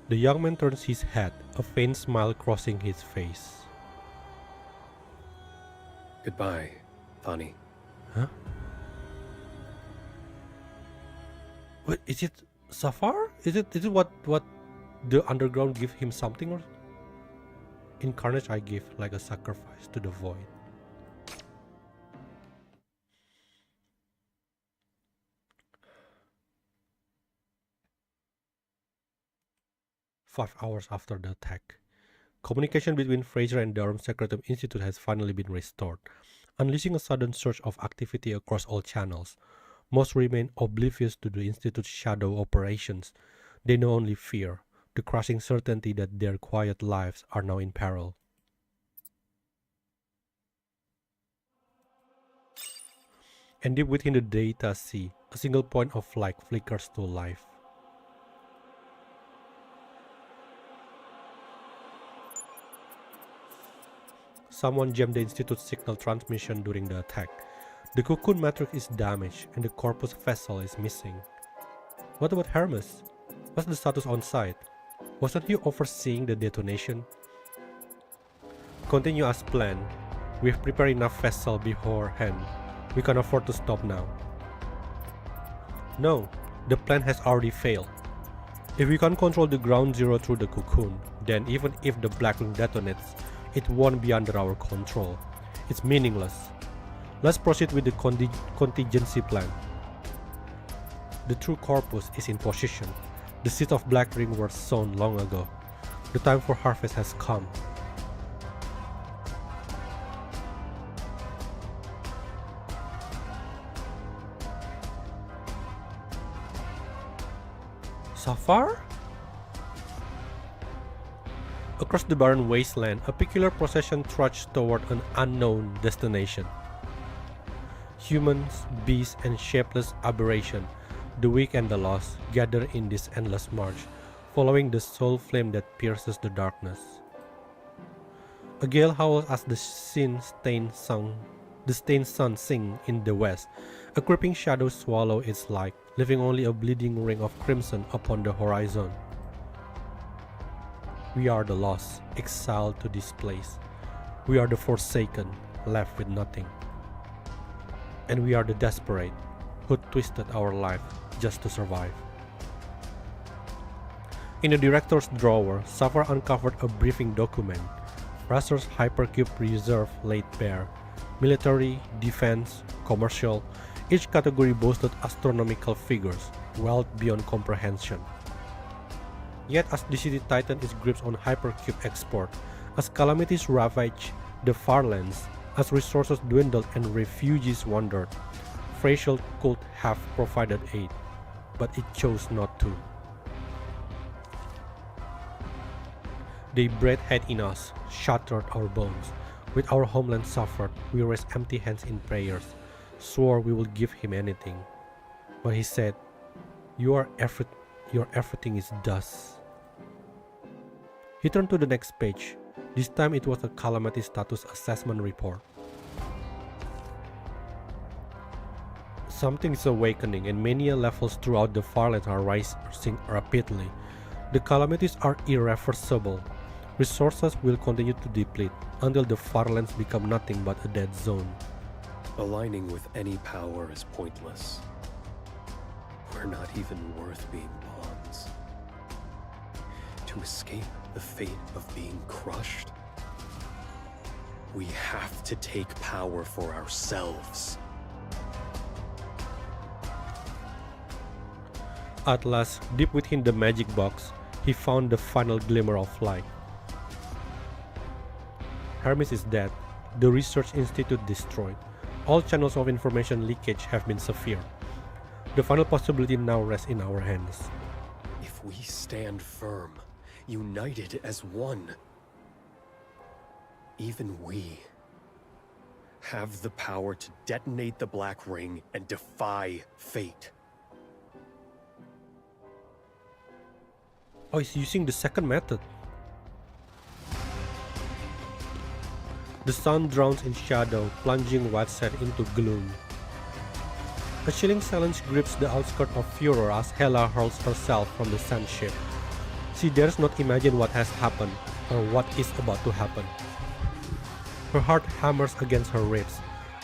The young man turns his head, a faint smile crossing his face. Goodbye, Thani. Huh? Wait, is it Safar? Is it what the underground give him something, or in Carnage I give like a sacrifice to the void? Five hours after the attack, communication between Fraser and the Armed Secretum Institute has finally been restored, unleashing a sudden surge of activity across all channels. Most remain oblivious to the Institute's shadow operations. They know only fear, the crushing certainty that their quiet lives are now in peril. And deep within the data sea, a single point of light flickers to life. Someone jammed the Institute's signal transmission during the attack. The cocoon matrix is damaged and the corpus vessel is missing. What about Hermes? What's the status on site? Wasn't he overseeing the detonation? Continue as planned. We've prepared enough vessel beforehand. We can afford to stop now. No, the plan has already failed. If we can't control the ground zero through the cocoon, then even if the Blackwing detonates, it won't be under our control. It's meaningless. Let's proceed with the contingency plan. The true corpus is in position. The seeds of Black Ring were sown long ago. The time for harvest has come. Safar? Across the barren wasteland, a peculiar procession trudged toward an unknown destination. Humans, beasts, and shapeless aberration, the weak and the lost, gather in this endless march, following the soul flame that pierces the darkness. A gale howls as the stained sun sings in the west. A creeping shadow swallows its light, leaving only a bleeding ring of crimson upon the horizon. We are the lost, exiled to this place. We are the forsaken, left with nothing. And we are the desperate, who twisted our life just to survive. In the director's drawer, Safar uncovered a briefing document. Raster's Hypercube Reserve laid bare. Military, defense, commercial, each category boasted astronomical figures, wealth beyond comprehension. Yet as the city tightened its grips on Hypercube export, as calamities ravaged the far lands, as resources dwindled and refugees wandered, Frazier could have provided aid, but it chose not to. They bred hate in us, shattered our bones. With our homeland suffered, we raised empty hands in prayers, swore we would give him anything. But he said, your everything is dust. He turned to the next page. This time it was a calamity status assessment report. Something is awakening and mania levels throughout the Farlands are rising rapidly. The calamities are irreversible. Resources will continue to deplete until the Farlands become nothing but a dead zone. Aligning with any power is pointless. We're not even worth being pawns. To escape the fate of being crushed, we have to take power for ourselves. At last, deep within the magic box, he found the final glimmer of light. Hermes is dead, the research institute destroyed. All channels of information leakage have been severe. The final possibility now rests in our hands. If we stand firm, united as one, even we have the power to detonate the Black Ring and defy fate. Oh, he's using the second method. The sun drowns in shadow, plunging Whiteside into gloom. A chilling silence grips the outskirts of Furor as Hela hurls herself from the sand ship. She dares not imagine what has happened, or what is about to happen. Her heart hammers against her ribs,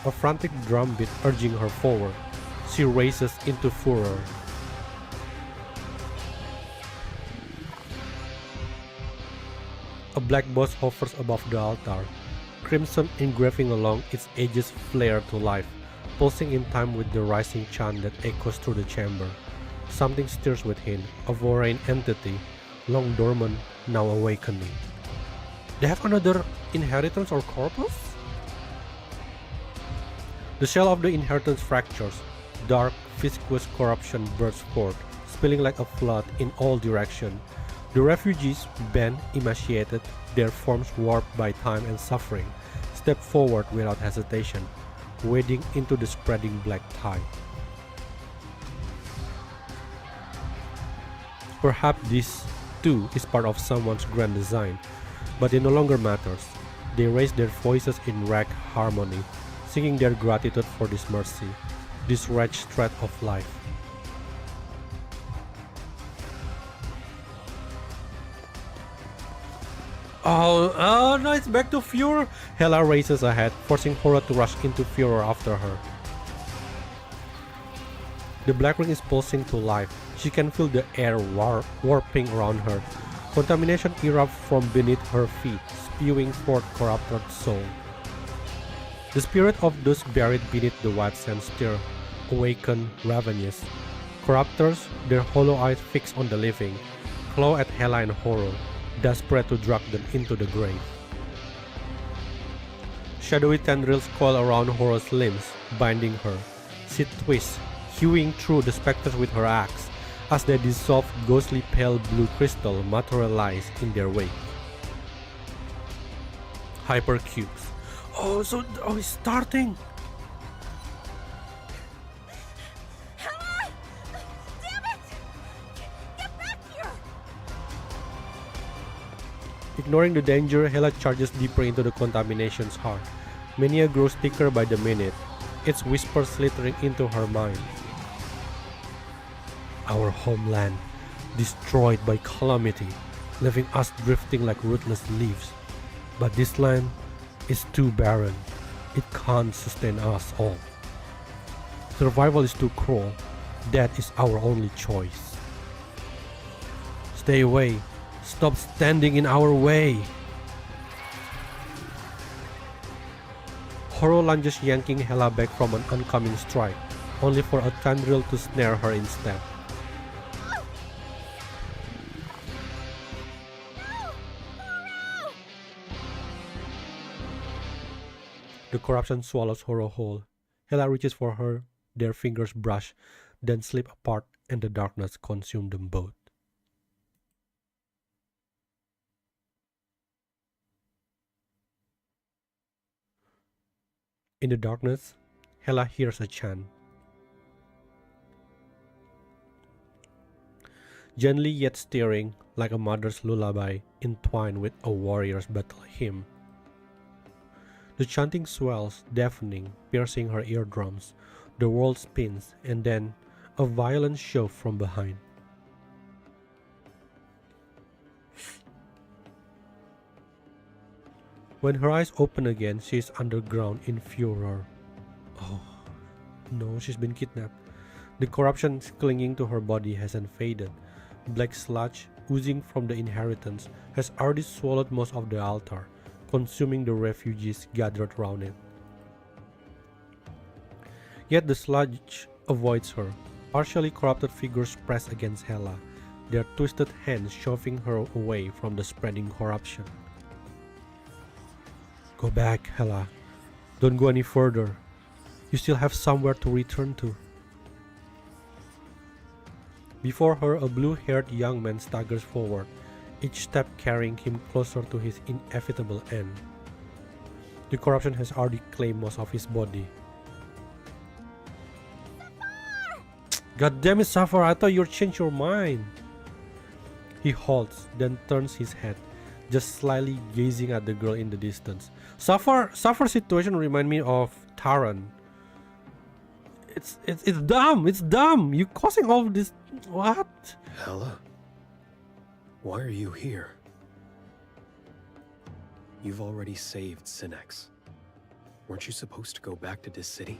a frantic drumbeat urging her forward. She races into Furor. A black boss hovers above the altar. Crimson engraving along its edges flare to life, pulsing in time with the rising chant that echoes through the chamber. Something stirs within, a foreign entity, long dormant, now awakening. They have another inheritance or corpus? The shell of the inheritance fractures. Dark, viscous corruption bursts forth, spilling like a flood in all directions. The refugees, bent, emaciated, their forms warped by time and suffering, step forward without hesitation, wading into the spreading black tide. Perhaps this, too, is part of someone's grand design, but it no longer matters. They raise their voices in ragged harmony, singing their gratitude for this mercy, this wretched thread of life. Oh no, it's back to Furor! Hela races ahead, forcing Hora to rush into Furor after her. The Black Ring is pulsing to life. She can feel the air warping around her. Contamination erupts from beneath her feet, spewing forth corrupted soul. The spirit of those buried beneath the white sand stir, awaken, ravenous. Corruptors, their hollow eyes fixed on the living, claw at Hela and Horror. desperate to drag them into the grave. Shadowy tendrils coil around Horo's limbs, binding her. She twists, hewing through the specters with her axe, as the dissolved ghostly pale blue crystal materialize in their wake. Hypercubes. Oh, it's starting! Hella! Damn it! Get back here! Ignoring the danger, Hela charges deeper into the contamination's heart. Mania grows thicker by the minute, its whisper slithering into her mind. Our homeland, destroyed by calamity, leaving us drifting like rootless leaves. But this land is too barren. It can't sustain us all. Survival is too cruel. That is our only choice. Stay away. Stop standing in our way. Horo lunges, yanking Hela back from an oncoming strike, only for a tendril to snare her instead. The corruption swallows Horo whole. Hela reaches for her, their fingers brush, then slip apart and the darkness consumes them both. In the darkness, Hela hears a chant. Gently yet stirring, like a mother's lullaby, entwined with a warrior's battle hymn. The chanting swells, deafening, piercing her eardrums. The world spins, and then a violent shove from behind. When her eyes open again, she is underground in furor. Oh, no, she's been kidnapped. The corruption clinging to her body hasn't faded. Black sludge, oozing from the inheritance, has already swallowed most of the altar, consuming the refugees gathered round it. Yet the sludge avoids her. Partially corrupted figures press against Hela, their twisted hands shoving her away from the spreading corruption. Go back, Hela. Don't go any further. You still have somewhere to return to. Before her, a blue-haired young man staggers forward, each step carrying him closer to his inevitable end. The corruption has already claimed most of his body. God damn it, Safar, I thought you'd change your mind. He halts, then turns his head, just slyly gazing at the girl in the distance. Safar's situation reminds me of Taran. It's dumb, it's dumb. You causing all this. What? Hela? Why are you here? You've already saved Sinex. Weren't you supposed to go back to this city?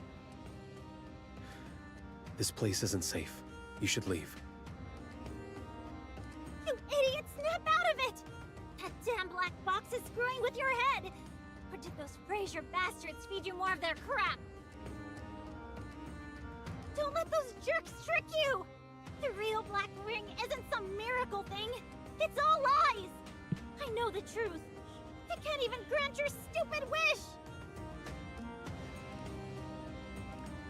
This place isn't safe. You should leave. You idiot, snap out of it! That damn black box is screwing with your head! Or did those Fraser bastards feed you more of their crap? Don't let those jerks trick you! The real Black Ring isn't some miracle thing! It's all lies! I know the truth! They can't even grant your stupid wish!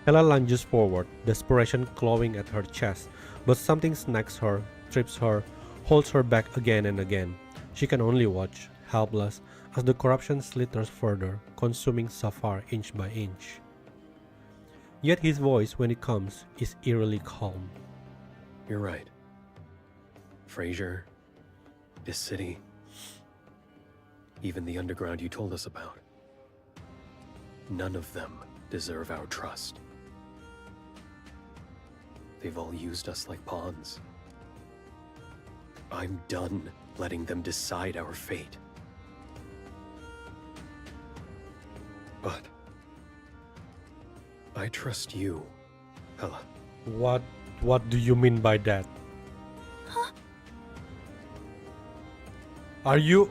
Hela lunges forward, desperation clawing at her chest, but something snags her, trips her, holds her back again and again. She can only watch, helpless, as the corruption slithers further, consuming Safar inch by inch. Yet his voice, when it comes, is eerily calm. You're right. Fraser, this city, even the underground you told us about. None of them deserve our trust. They've all used us like pawns. I'm done letting them decide our fate. But I trust you, Hela. What do you mean by that? Huh?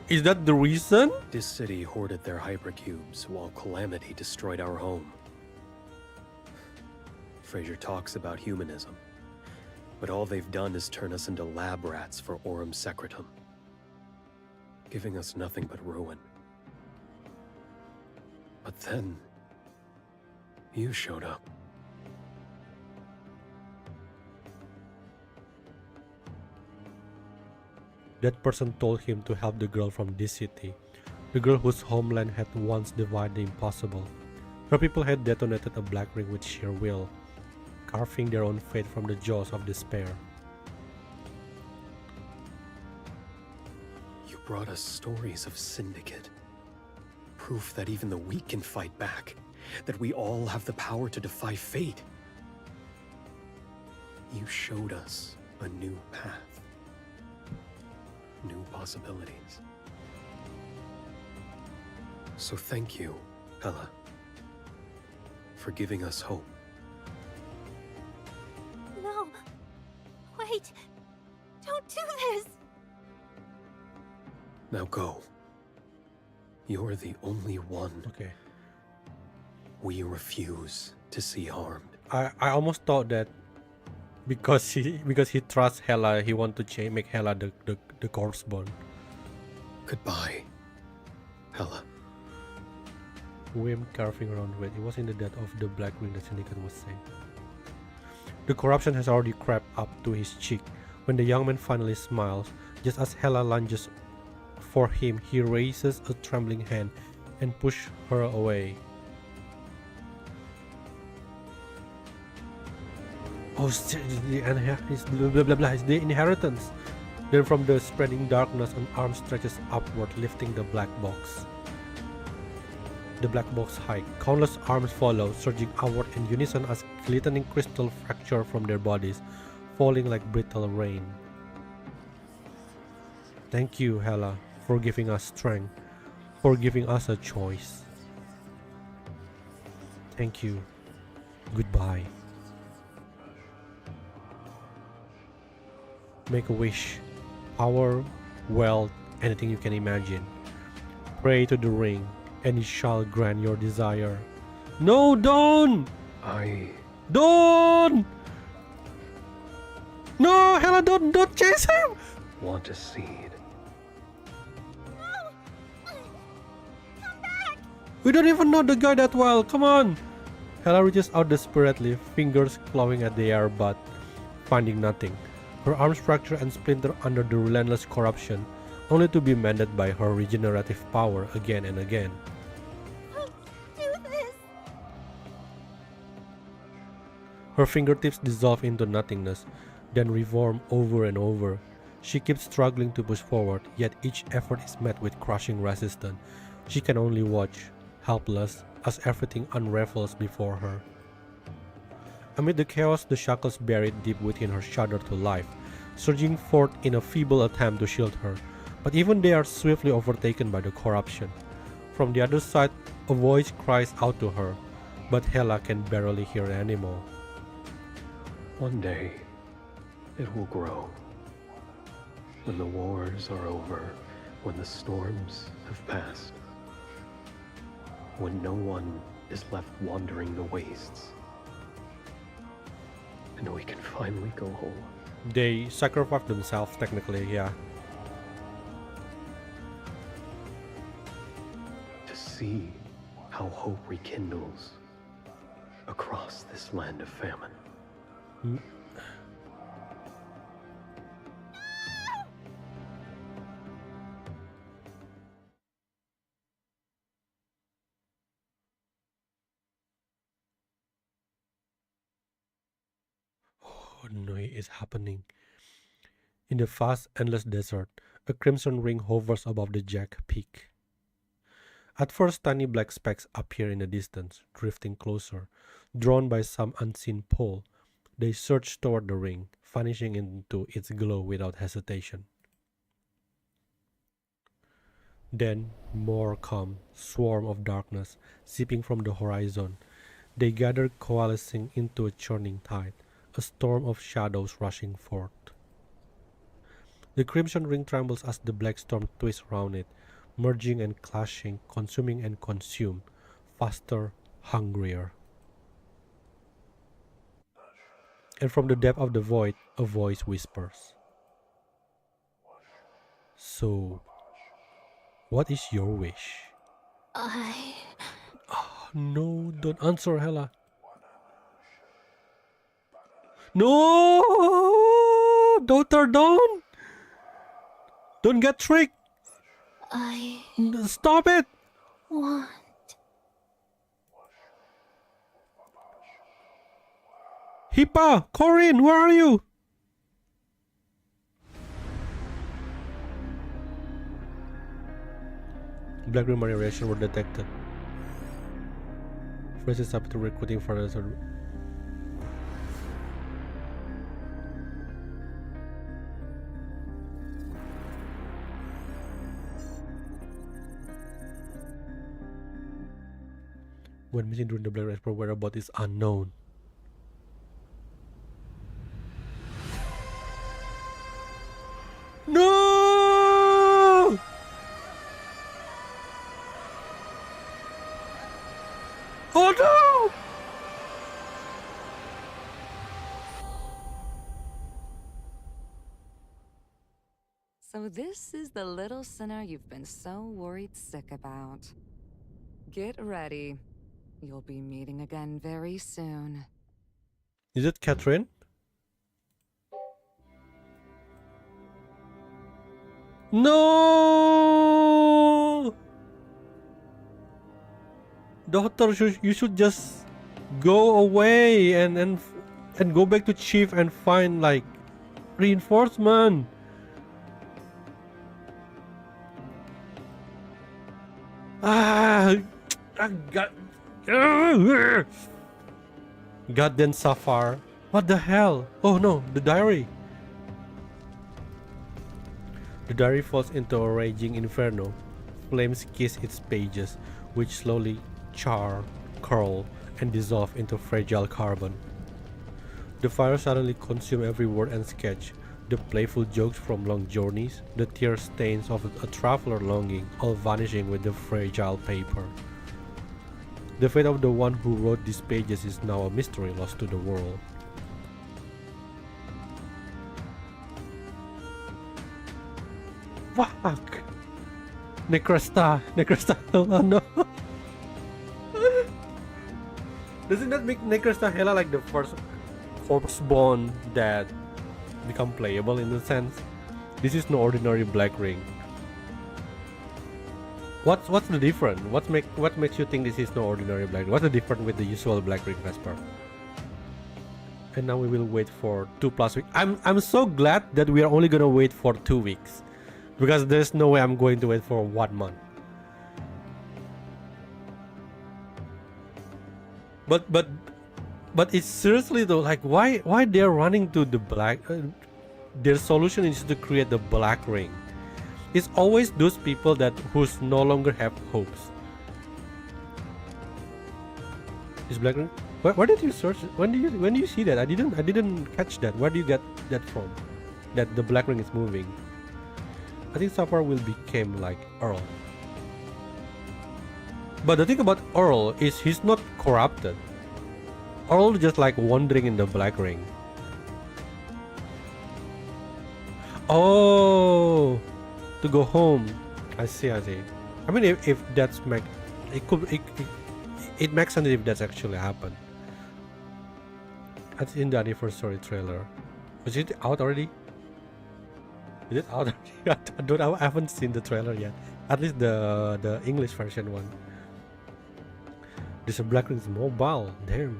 Is that the reason? This city hoarded their hypercubes while Calamity destroyed our home. Fraser talks about humanism, but all they've done is turn us into lab rats for Aurum Secretum. giving us nothing but ruin. But then, you showed up. That person told him to help the girl from this city, the girl whose homeland had once defied the impossible. Her people had detonated a black ring with sheer will, carving their own fate from the jaws of despair. You brought us stories of Syndicate. Proof that even the weak can fight back. That we all have the power to defy fate. You showed us a new path. New possibilities. So thank you, Ella, for giving us hope. No. Wait. Don't do this. Now go. You're the only one Okay. we refuse to see harmed. I almost thought that because he trusts Hela, he want to make Hela the corpse born. Goodbye, Ella. Whim carving around with. It was in the death of the black ring the Syndicate was saying. The corruption has already crept up to his cheek. When the young man finally smiles, just as Hela lunges for him, he raises a trembling hand and pushes her away. Oh, it's the inheritance. Then from the spreading darkness, an arm stretches upward, lifting the black box. The black box high. Countless arms follow, surging outward in unison as glittering crystal fracture from their bodies, falling like brittle rain. Thank you, Hela, for giving us strength, for giving us a choice. Thank you. Goodbye. Make a wish. Power, wealth, anything you can imagine. Pray to the ring, and it shall grant your desire. No, don't! Don't! No, Hela, don't chase him! Want a seed? We don't even know the guy that well, come on! Hela reaches out desperately, fingers clawing at the air but finding nothing. Her arms fracture and splinter under the relentless corruption, only to be mended by her regenerative power again and again. Do this. Her fingertips dissolve into nothingness, then reform over and over. She keeps struggling to push forward, yet each effort is met with crushing resistance. She can only watch, helpless, as everything unravels before her. Amid the chaos, the shackles buried deep within her shudder to life, surging forth in a feeble attempt to shield her, but even they are swiftly overtaken by the corruption. From the other side, a voice cries out to her, but Hela can barely hear anymore. One day, it will grow. When the wars are over, when the storms have passed, when no one is left wandering the wastes, and we can finally go home. They sacrifice themselves technically, yeah. To see how hope rekindles across this land of famine. Oh no, it is happening. In the vast, endless desert, a crimson ring hovers above the Jack Peak. At first, tiny black specks appear in the distance, drifting closer. Drawn by some unseen pull, they surge toward the ring, vanishing into its glow without hesitation. Then more come, swarm of darkness, seeping from the horizon. They gather, coalescing into a churning tide, a storm of shadows rushing forth. The crimson ring trembles as the black storm twists round it, merging and clashing, consuming and consumed, faster, hungrier. And from the depth of the void, a voice whispers. So, What is your wish? I... Oh, no, don't answer, Hela. No! Daughter, don't! Don't get tricked! I Stop it! want... Hippa! Corinne, where are you? Black room reaction were detected. First is up to recruiting for the when missing during the Black Expert whereabouts is unknown. No! Oh no! So this is the little sinner you've been so worried sick about. Get ready. You'll be meeting again very soon. Is it Catherine? No! Daughter, you should just go away and go back to Chief and find like reinforcement. Goddamn Safar. What the hell? Oh no, the diary. The diary falls into a raging inferno. Flames kiss its pages, which slowly char, curl, and dissolve into fragile carbon. The fire suddenly consumes every word and sketch, the playful jokes from long journeys, the tear stains of a traveler longing, all vanishing with the fragile paper. The fate of the one who wrote these pages is now a mystery lost to the world. Fuck! Necresta! Oh no! Doesn't that make Necresta Hela like the first corpse-born that become playable in a sense? This is no ordinary black ring. What's the difference? What makes you think this is no ordinary black ring? What's the difference with the usual black ring Vesper? And now we will wait for 2+ weeks. I'm so glad that we are only gonna wait for 2 weeks, because there's no way I'm going to wait for 1 month. But it's seriously though, like why they're running to the black? Their solution is to create the black ring. It's always those people who's no longer have hopes. Is black ring? Where did you search? When do you see that? I didn't catch that. Where do you get that from? That the black ring is moving. I think Sapphire will become like Earl. But the thing about Earl is he's not corrupted. Earl just like wandering in the black ring. Oh, to go home. I see. I mean, if that's it makes sense if that's actually happened. That's in the anniversary trailer. Was it out already? Is it out already? I haven't seen the trailer yet. At least the English version one. This black ring is mobile. Damn.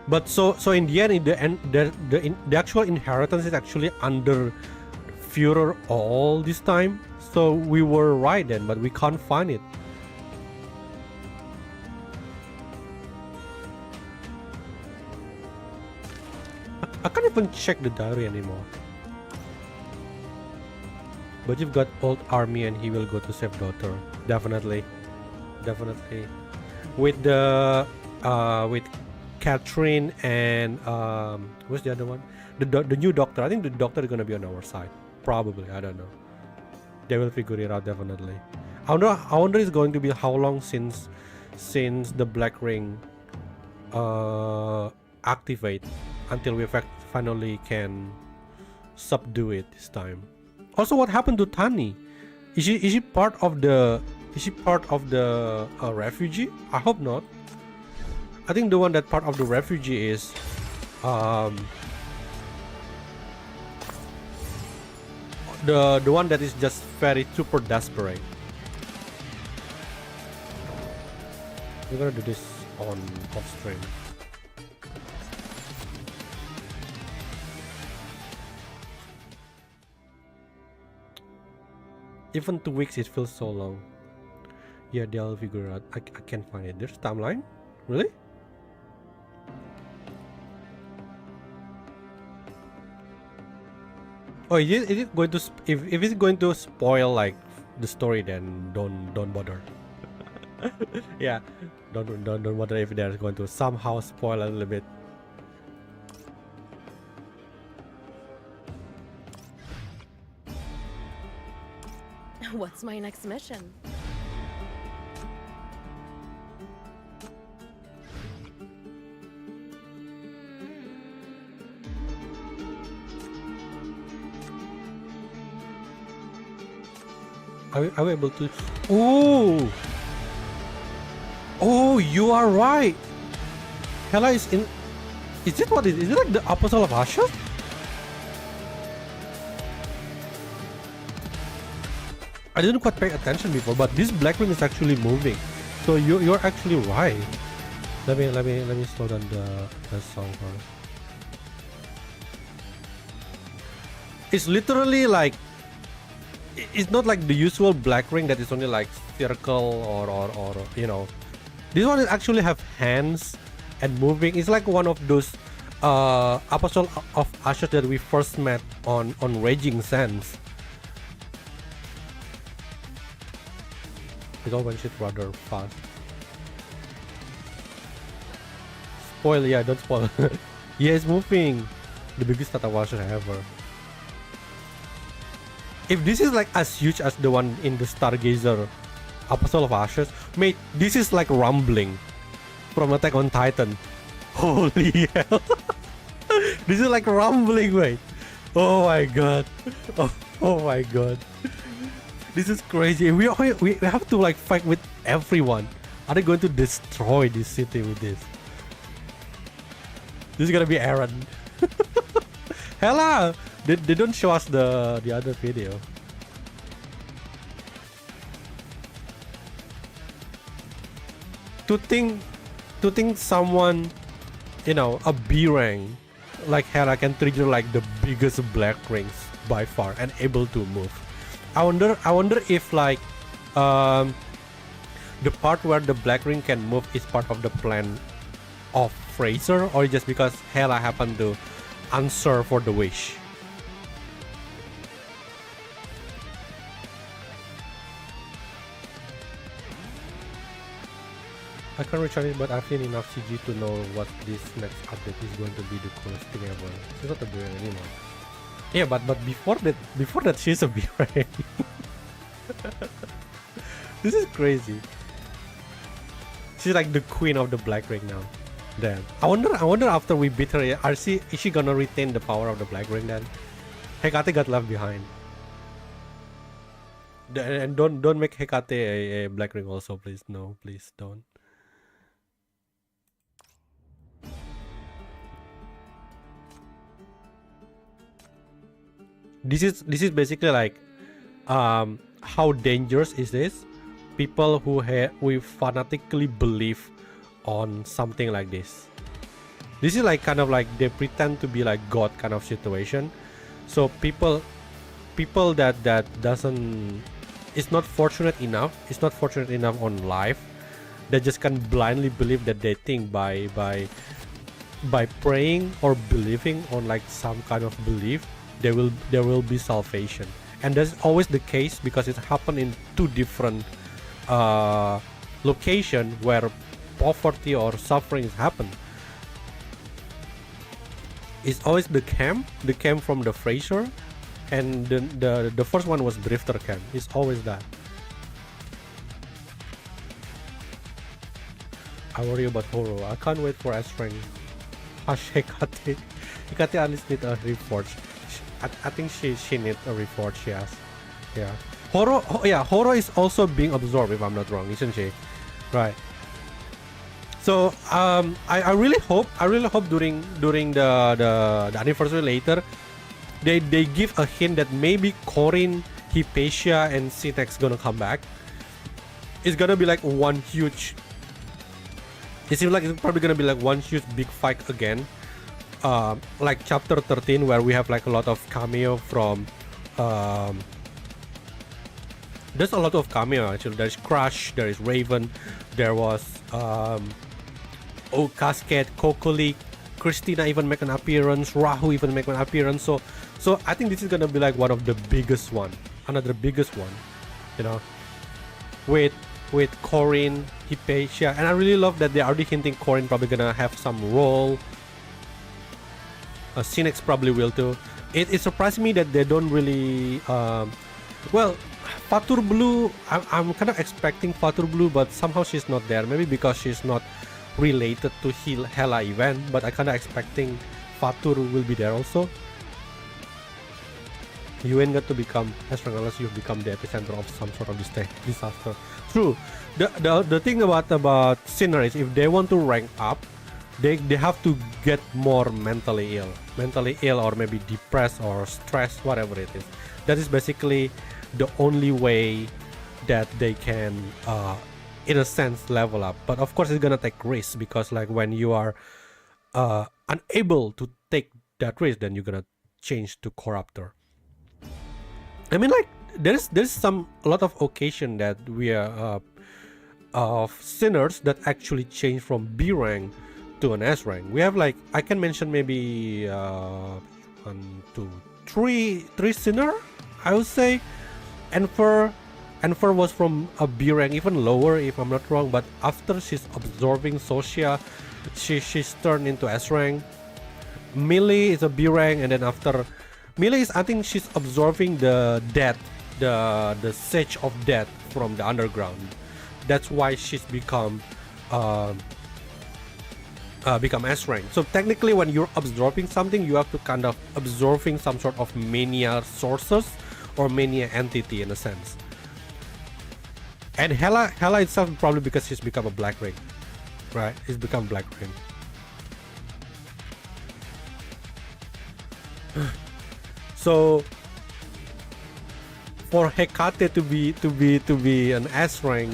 But so in the end, the actual inheritance is actually under Führer all this time. So we were right then, but we can't find it. I can't even check the diary anymore. But you've got old army and he will go to save daughter. Definitely. With the with Catherine and what's the other one? The new doctor. I think the doctor is gonna be on our side. Probably. I don't know. They will figure it out definitely. I wonder it's going to be how long since since the black ring activate until we finally can subdue it this time. Also, what happened to Tani? Is she part of the refugee? I hope not. I think the one that part of the refugee is the one that is just very super desperate. We're gonna do this on off stream. Even 2 weeks, it feels so long. Yeah, they'll figure out. I can't find it. There's timeline? Really? Oh, is it going to if it's going to spoil like the story, then don't bother. Yeah, don't bother if they're going to somehow spoil a little bit. What's my next mission? Are we able to? Oh! Oh, you are right! Hela is in... Is it what it is? Is it like the Apostle of Ashes? I didn't quite pay attention before, but this black ring is actually moving. So you're actually right. Let me slow down the song first. It's literally like... It's not like the usual black ring that is only like circle or you know. This one actually have hands and moving. It's like one of those Apostle of Ashes that we first met on Raging Sands. It all went shit rather fast. Spoil, yeah, don't spoil. Yeah, it's moving. The biggest Tatawasher ever. If this is like as huge as the one in the Stargazer Apostle of Ashes, mate, this is like rumbling from Attack on Titan. Holy hell. This is like rumbling, mate. Oh my god. Oh my god. This is crazy. We have to like fight with everyone. Are they going to destroy this city with this? This is gonna be Aaron. Hella! They don't show us the other video. To think someone, you know, a B rank like Hera can trigger like the biggest black rings by far and able to move. I wonder if like the part where the black ring can move is part of the plan of Fraser, or just because Hela happened to answer for the wish. I can't recharge it, but I've seen enough CG to know what this next update is going to be the coolest thing ever. She's not a B rank anymore. Yeah, but before that she's a B rank. This is crazy. She's like the queen of the black ring now. Then I wonder after we beat her, is she gonna retain the power of the black ring then? Hecate got left behind. And don't make Hecate a black ring also, please. No, please don't. This is basically like how dangerous is this? People who fanatically believe on something like this. This is like kind of like they pretend to be like God kind of situation. So people that doesn't is not fortunate enough on life, they just can blindly believe that they think by praying or believing on like some kind of belief there will be salvation. And that's always the case because it happened in two different locations where poverty or sufferings happen. It's always the camp from the Fraser, and the first one was Drifter camp. It's always that. I worry about Horo. I can't wait for S rank. Hekate. Hekate at least need a reforge. I think she needs a reforge, yes. Yeah. Horo, yeah, Horo is also being absorbed if I'm not wrong, isn't she? Right. So I really hope during the anniversary later they give a hint that maybe Corin, Hypatia and Cinex gonna come back. It's gonna be like one huge, it seems like it's probably gonna be like one huge big fight again, like chapter 13 where we have like a lot of cameo from there's a lot of cameo actually. There's Crush, there is Raven, there was Cascade, Kokoli, Christina even make an appearance, Rahu even make an appearance. So I think this is gonna be like one of the biggest one, another biggest one, you know, with Corin, Hypatia, and I really love that they are already hinting Corin probably gonna have some role. Cinex probably will too. It surprised me that they don't really well, Fatur Blue, I'm kind of expecting Fatur Blue, but somehow she's not there. Maybe because she's not related to Hela event, but I kind of expecting Fatur will be there also. You ain't got to become as long unless you become the epicenter of some sort of disaster. True. The thing about Sinner is if they want to rank up, they have to get more mentally ill or maybe depressed or stressed, whatever it is. That is basically the only way that they can in a sense level up. But of course it's gonna take risks, because like when you are unable to take that risk, then you're gonna change to Corruptor. I mean, like there's a lot of occasion that we are of sinners that actually change from B rank to an S rank. We have like, I can mention maybe 1, 2, 3 sinner, I would say. Enfer was from a B rank, even lower if I'm not wrong, but after she's absorbing Socia, she's turned into S rank. Millie is a B rank, and then after Millie is, I think she's absorbing the death, the Sage of Death from the underground. That's why she's become S rank. So technically when you're absorbing something, you have to kind of absorbing some sort of mania sources or mania entity in a sense. And Hela itself probably because she's become a black ring, right? It's become black ring. So for Hekate to be an S rank,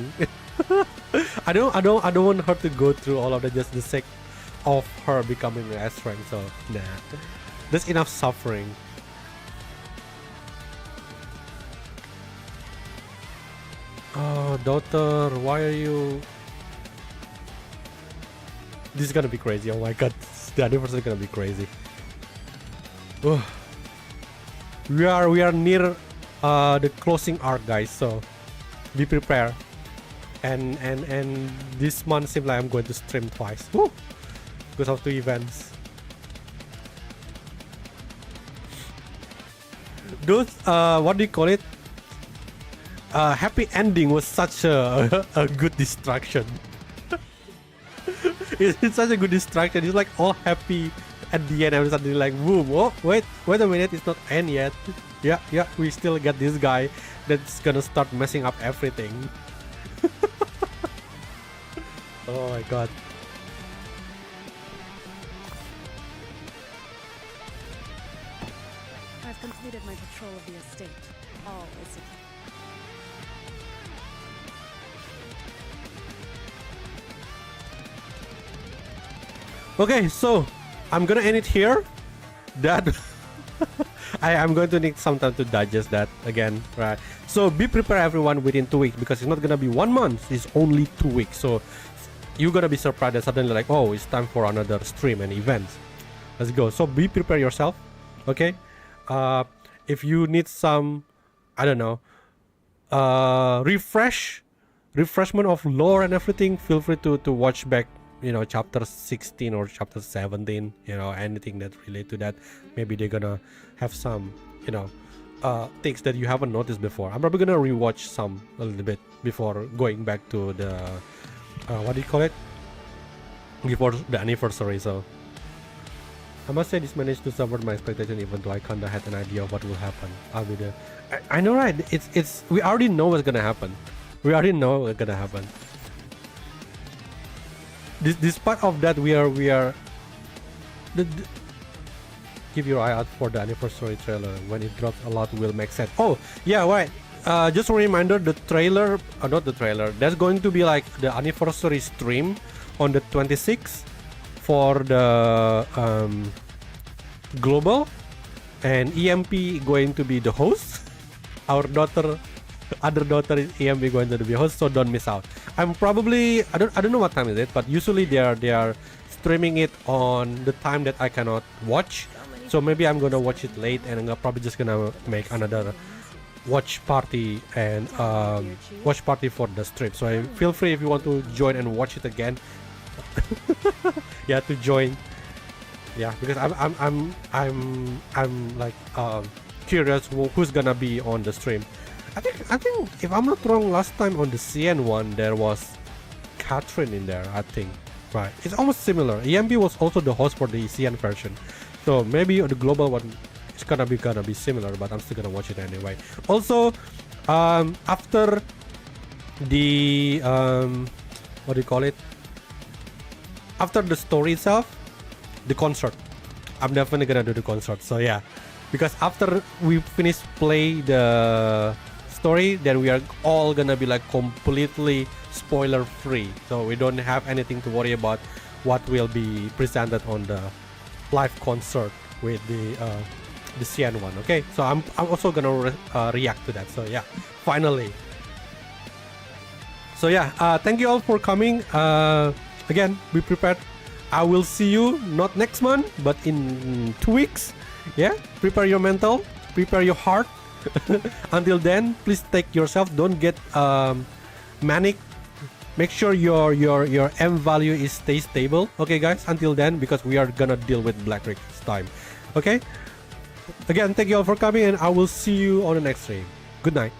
I don't want her to go through all of that just the sake of her becoming an S rank. So nah, there's enough suffering. Oh, daughter, why are you? This is gonna be crazy. Oh my god, the anniversary is gonna be crazy. Oh. We are near the closing arc, guys. So be prepared. And this month seems like I'm going to stream twice. Woo! Because of 2 events. Those what do you call it? Happy ending was such a good distraction. it's such a good distraction. It's like all happy at the end. I was suddenly like, boom! Oh, wait a minute! It's not end yet. Yeah, we still got this guy that's gonna start messing up everything. Oh my god. I've completed my patrol of the estate. All is secure. Okay, so I'm gonna end it here. That I'm going to need some time to digest that again, right? So be prepared, everyone, within 2 weeks, because it's not gonna be 1 month. It's only 2 weeks. So you're gonna be surprised that suddenly like, oh, it's time for another stream and event. Let's go. So be prepared yourself, okay? If you need some, I don't know, refreshment of lore and everything, feel free to watch back, you know, chapter 16 or chapter 17, you know, anything that relate to that. Maybe they're gonna have some, you know, things that you haven't noticed before. I'm probably gonna rewatch some a little bit before going back to the what do you call it, before the anniversary. So I must say this managed to subvert my expectation, even though I kinda had an idea of what will happen. I'll be there. I know, right? It's we already know what's gonna happen. We already know what's gonna happen. Despite of that, we are. Keep your eye out for the anniversary trailer. When it drops, a lot will make sense. Oh yeah, right. Just a reminder, the trailer, not the trailer. There's going to be like the anniversary stream on the 26th for the global, and EMP going to be the host. Our other daughter is EMP going to be host, so don't miss out. I'm probably I don't know what time is it, but usually they are streaming it on the time that I cannot watch. So maybe I'm gonna watch it late, and I'm probably just gonna make another watch party and watch party for the stream. So feel free if you want to join and watch it again. Yeah, to join. Yeah, because I'm like curious who's gonna be on the stream. I think if I'm not wrong, last time on the CN one there was Catherine in there. I think, right? It's almost similar. EMP was also the host for the CN version, so maybe the global one is gonna be similar. But I'm still gonna watch it anyway. Also, after the what do you call it? After the story itself, the concert. I'm definitely gonna do the concert. So yeah, because after we finish play the story, then we are all gonna be like completely spoiler free. So we don't have anything to worry about what will be presented on the live concert with the CN one. Okay, so I'm also gonna react to that. So yeah, finally. So yeah, thank you all for coming. Again, be prepared. I will see you not next month, but in 2 weeks. Yeah, prepare your mental, prepare your heart. Until then, please take yourself. Don't get manic. Make sure your M value is stay stable. Okay, guys. Until then, because we are gonna deal with Black Rick this time. Okay. Again, thank you all for coming, and I will see you on the next stream. Good night.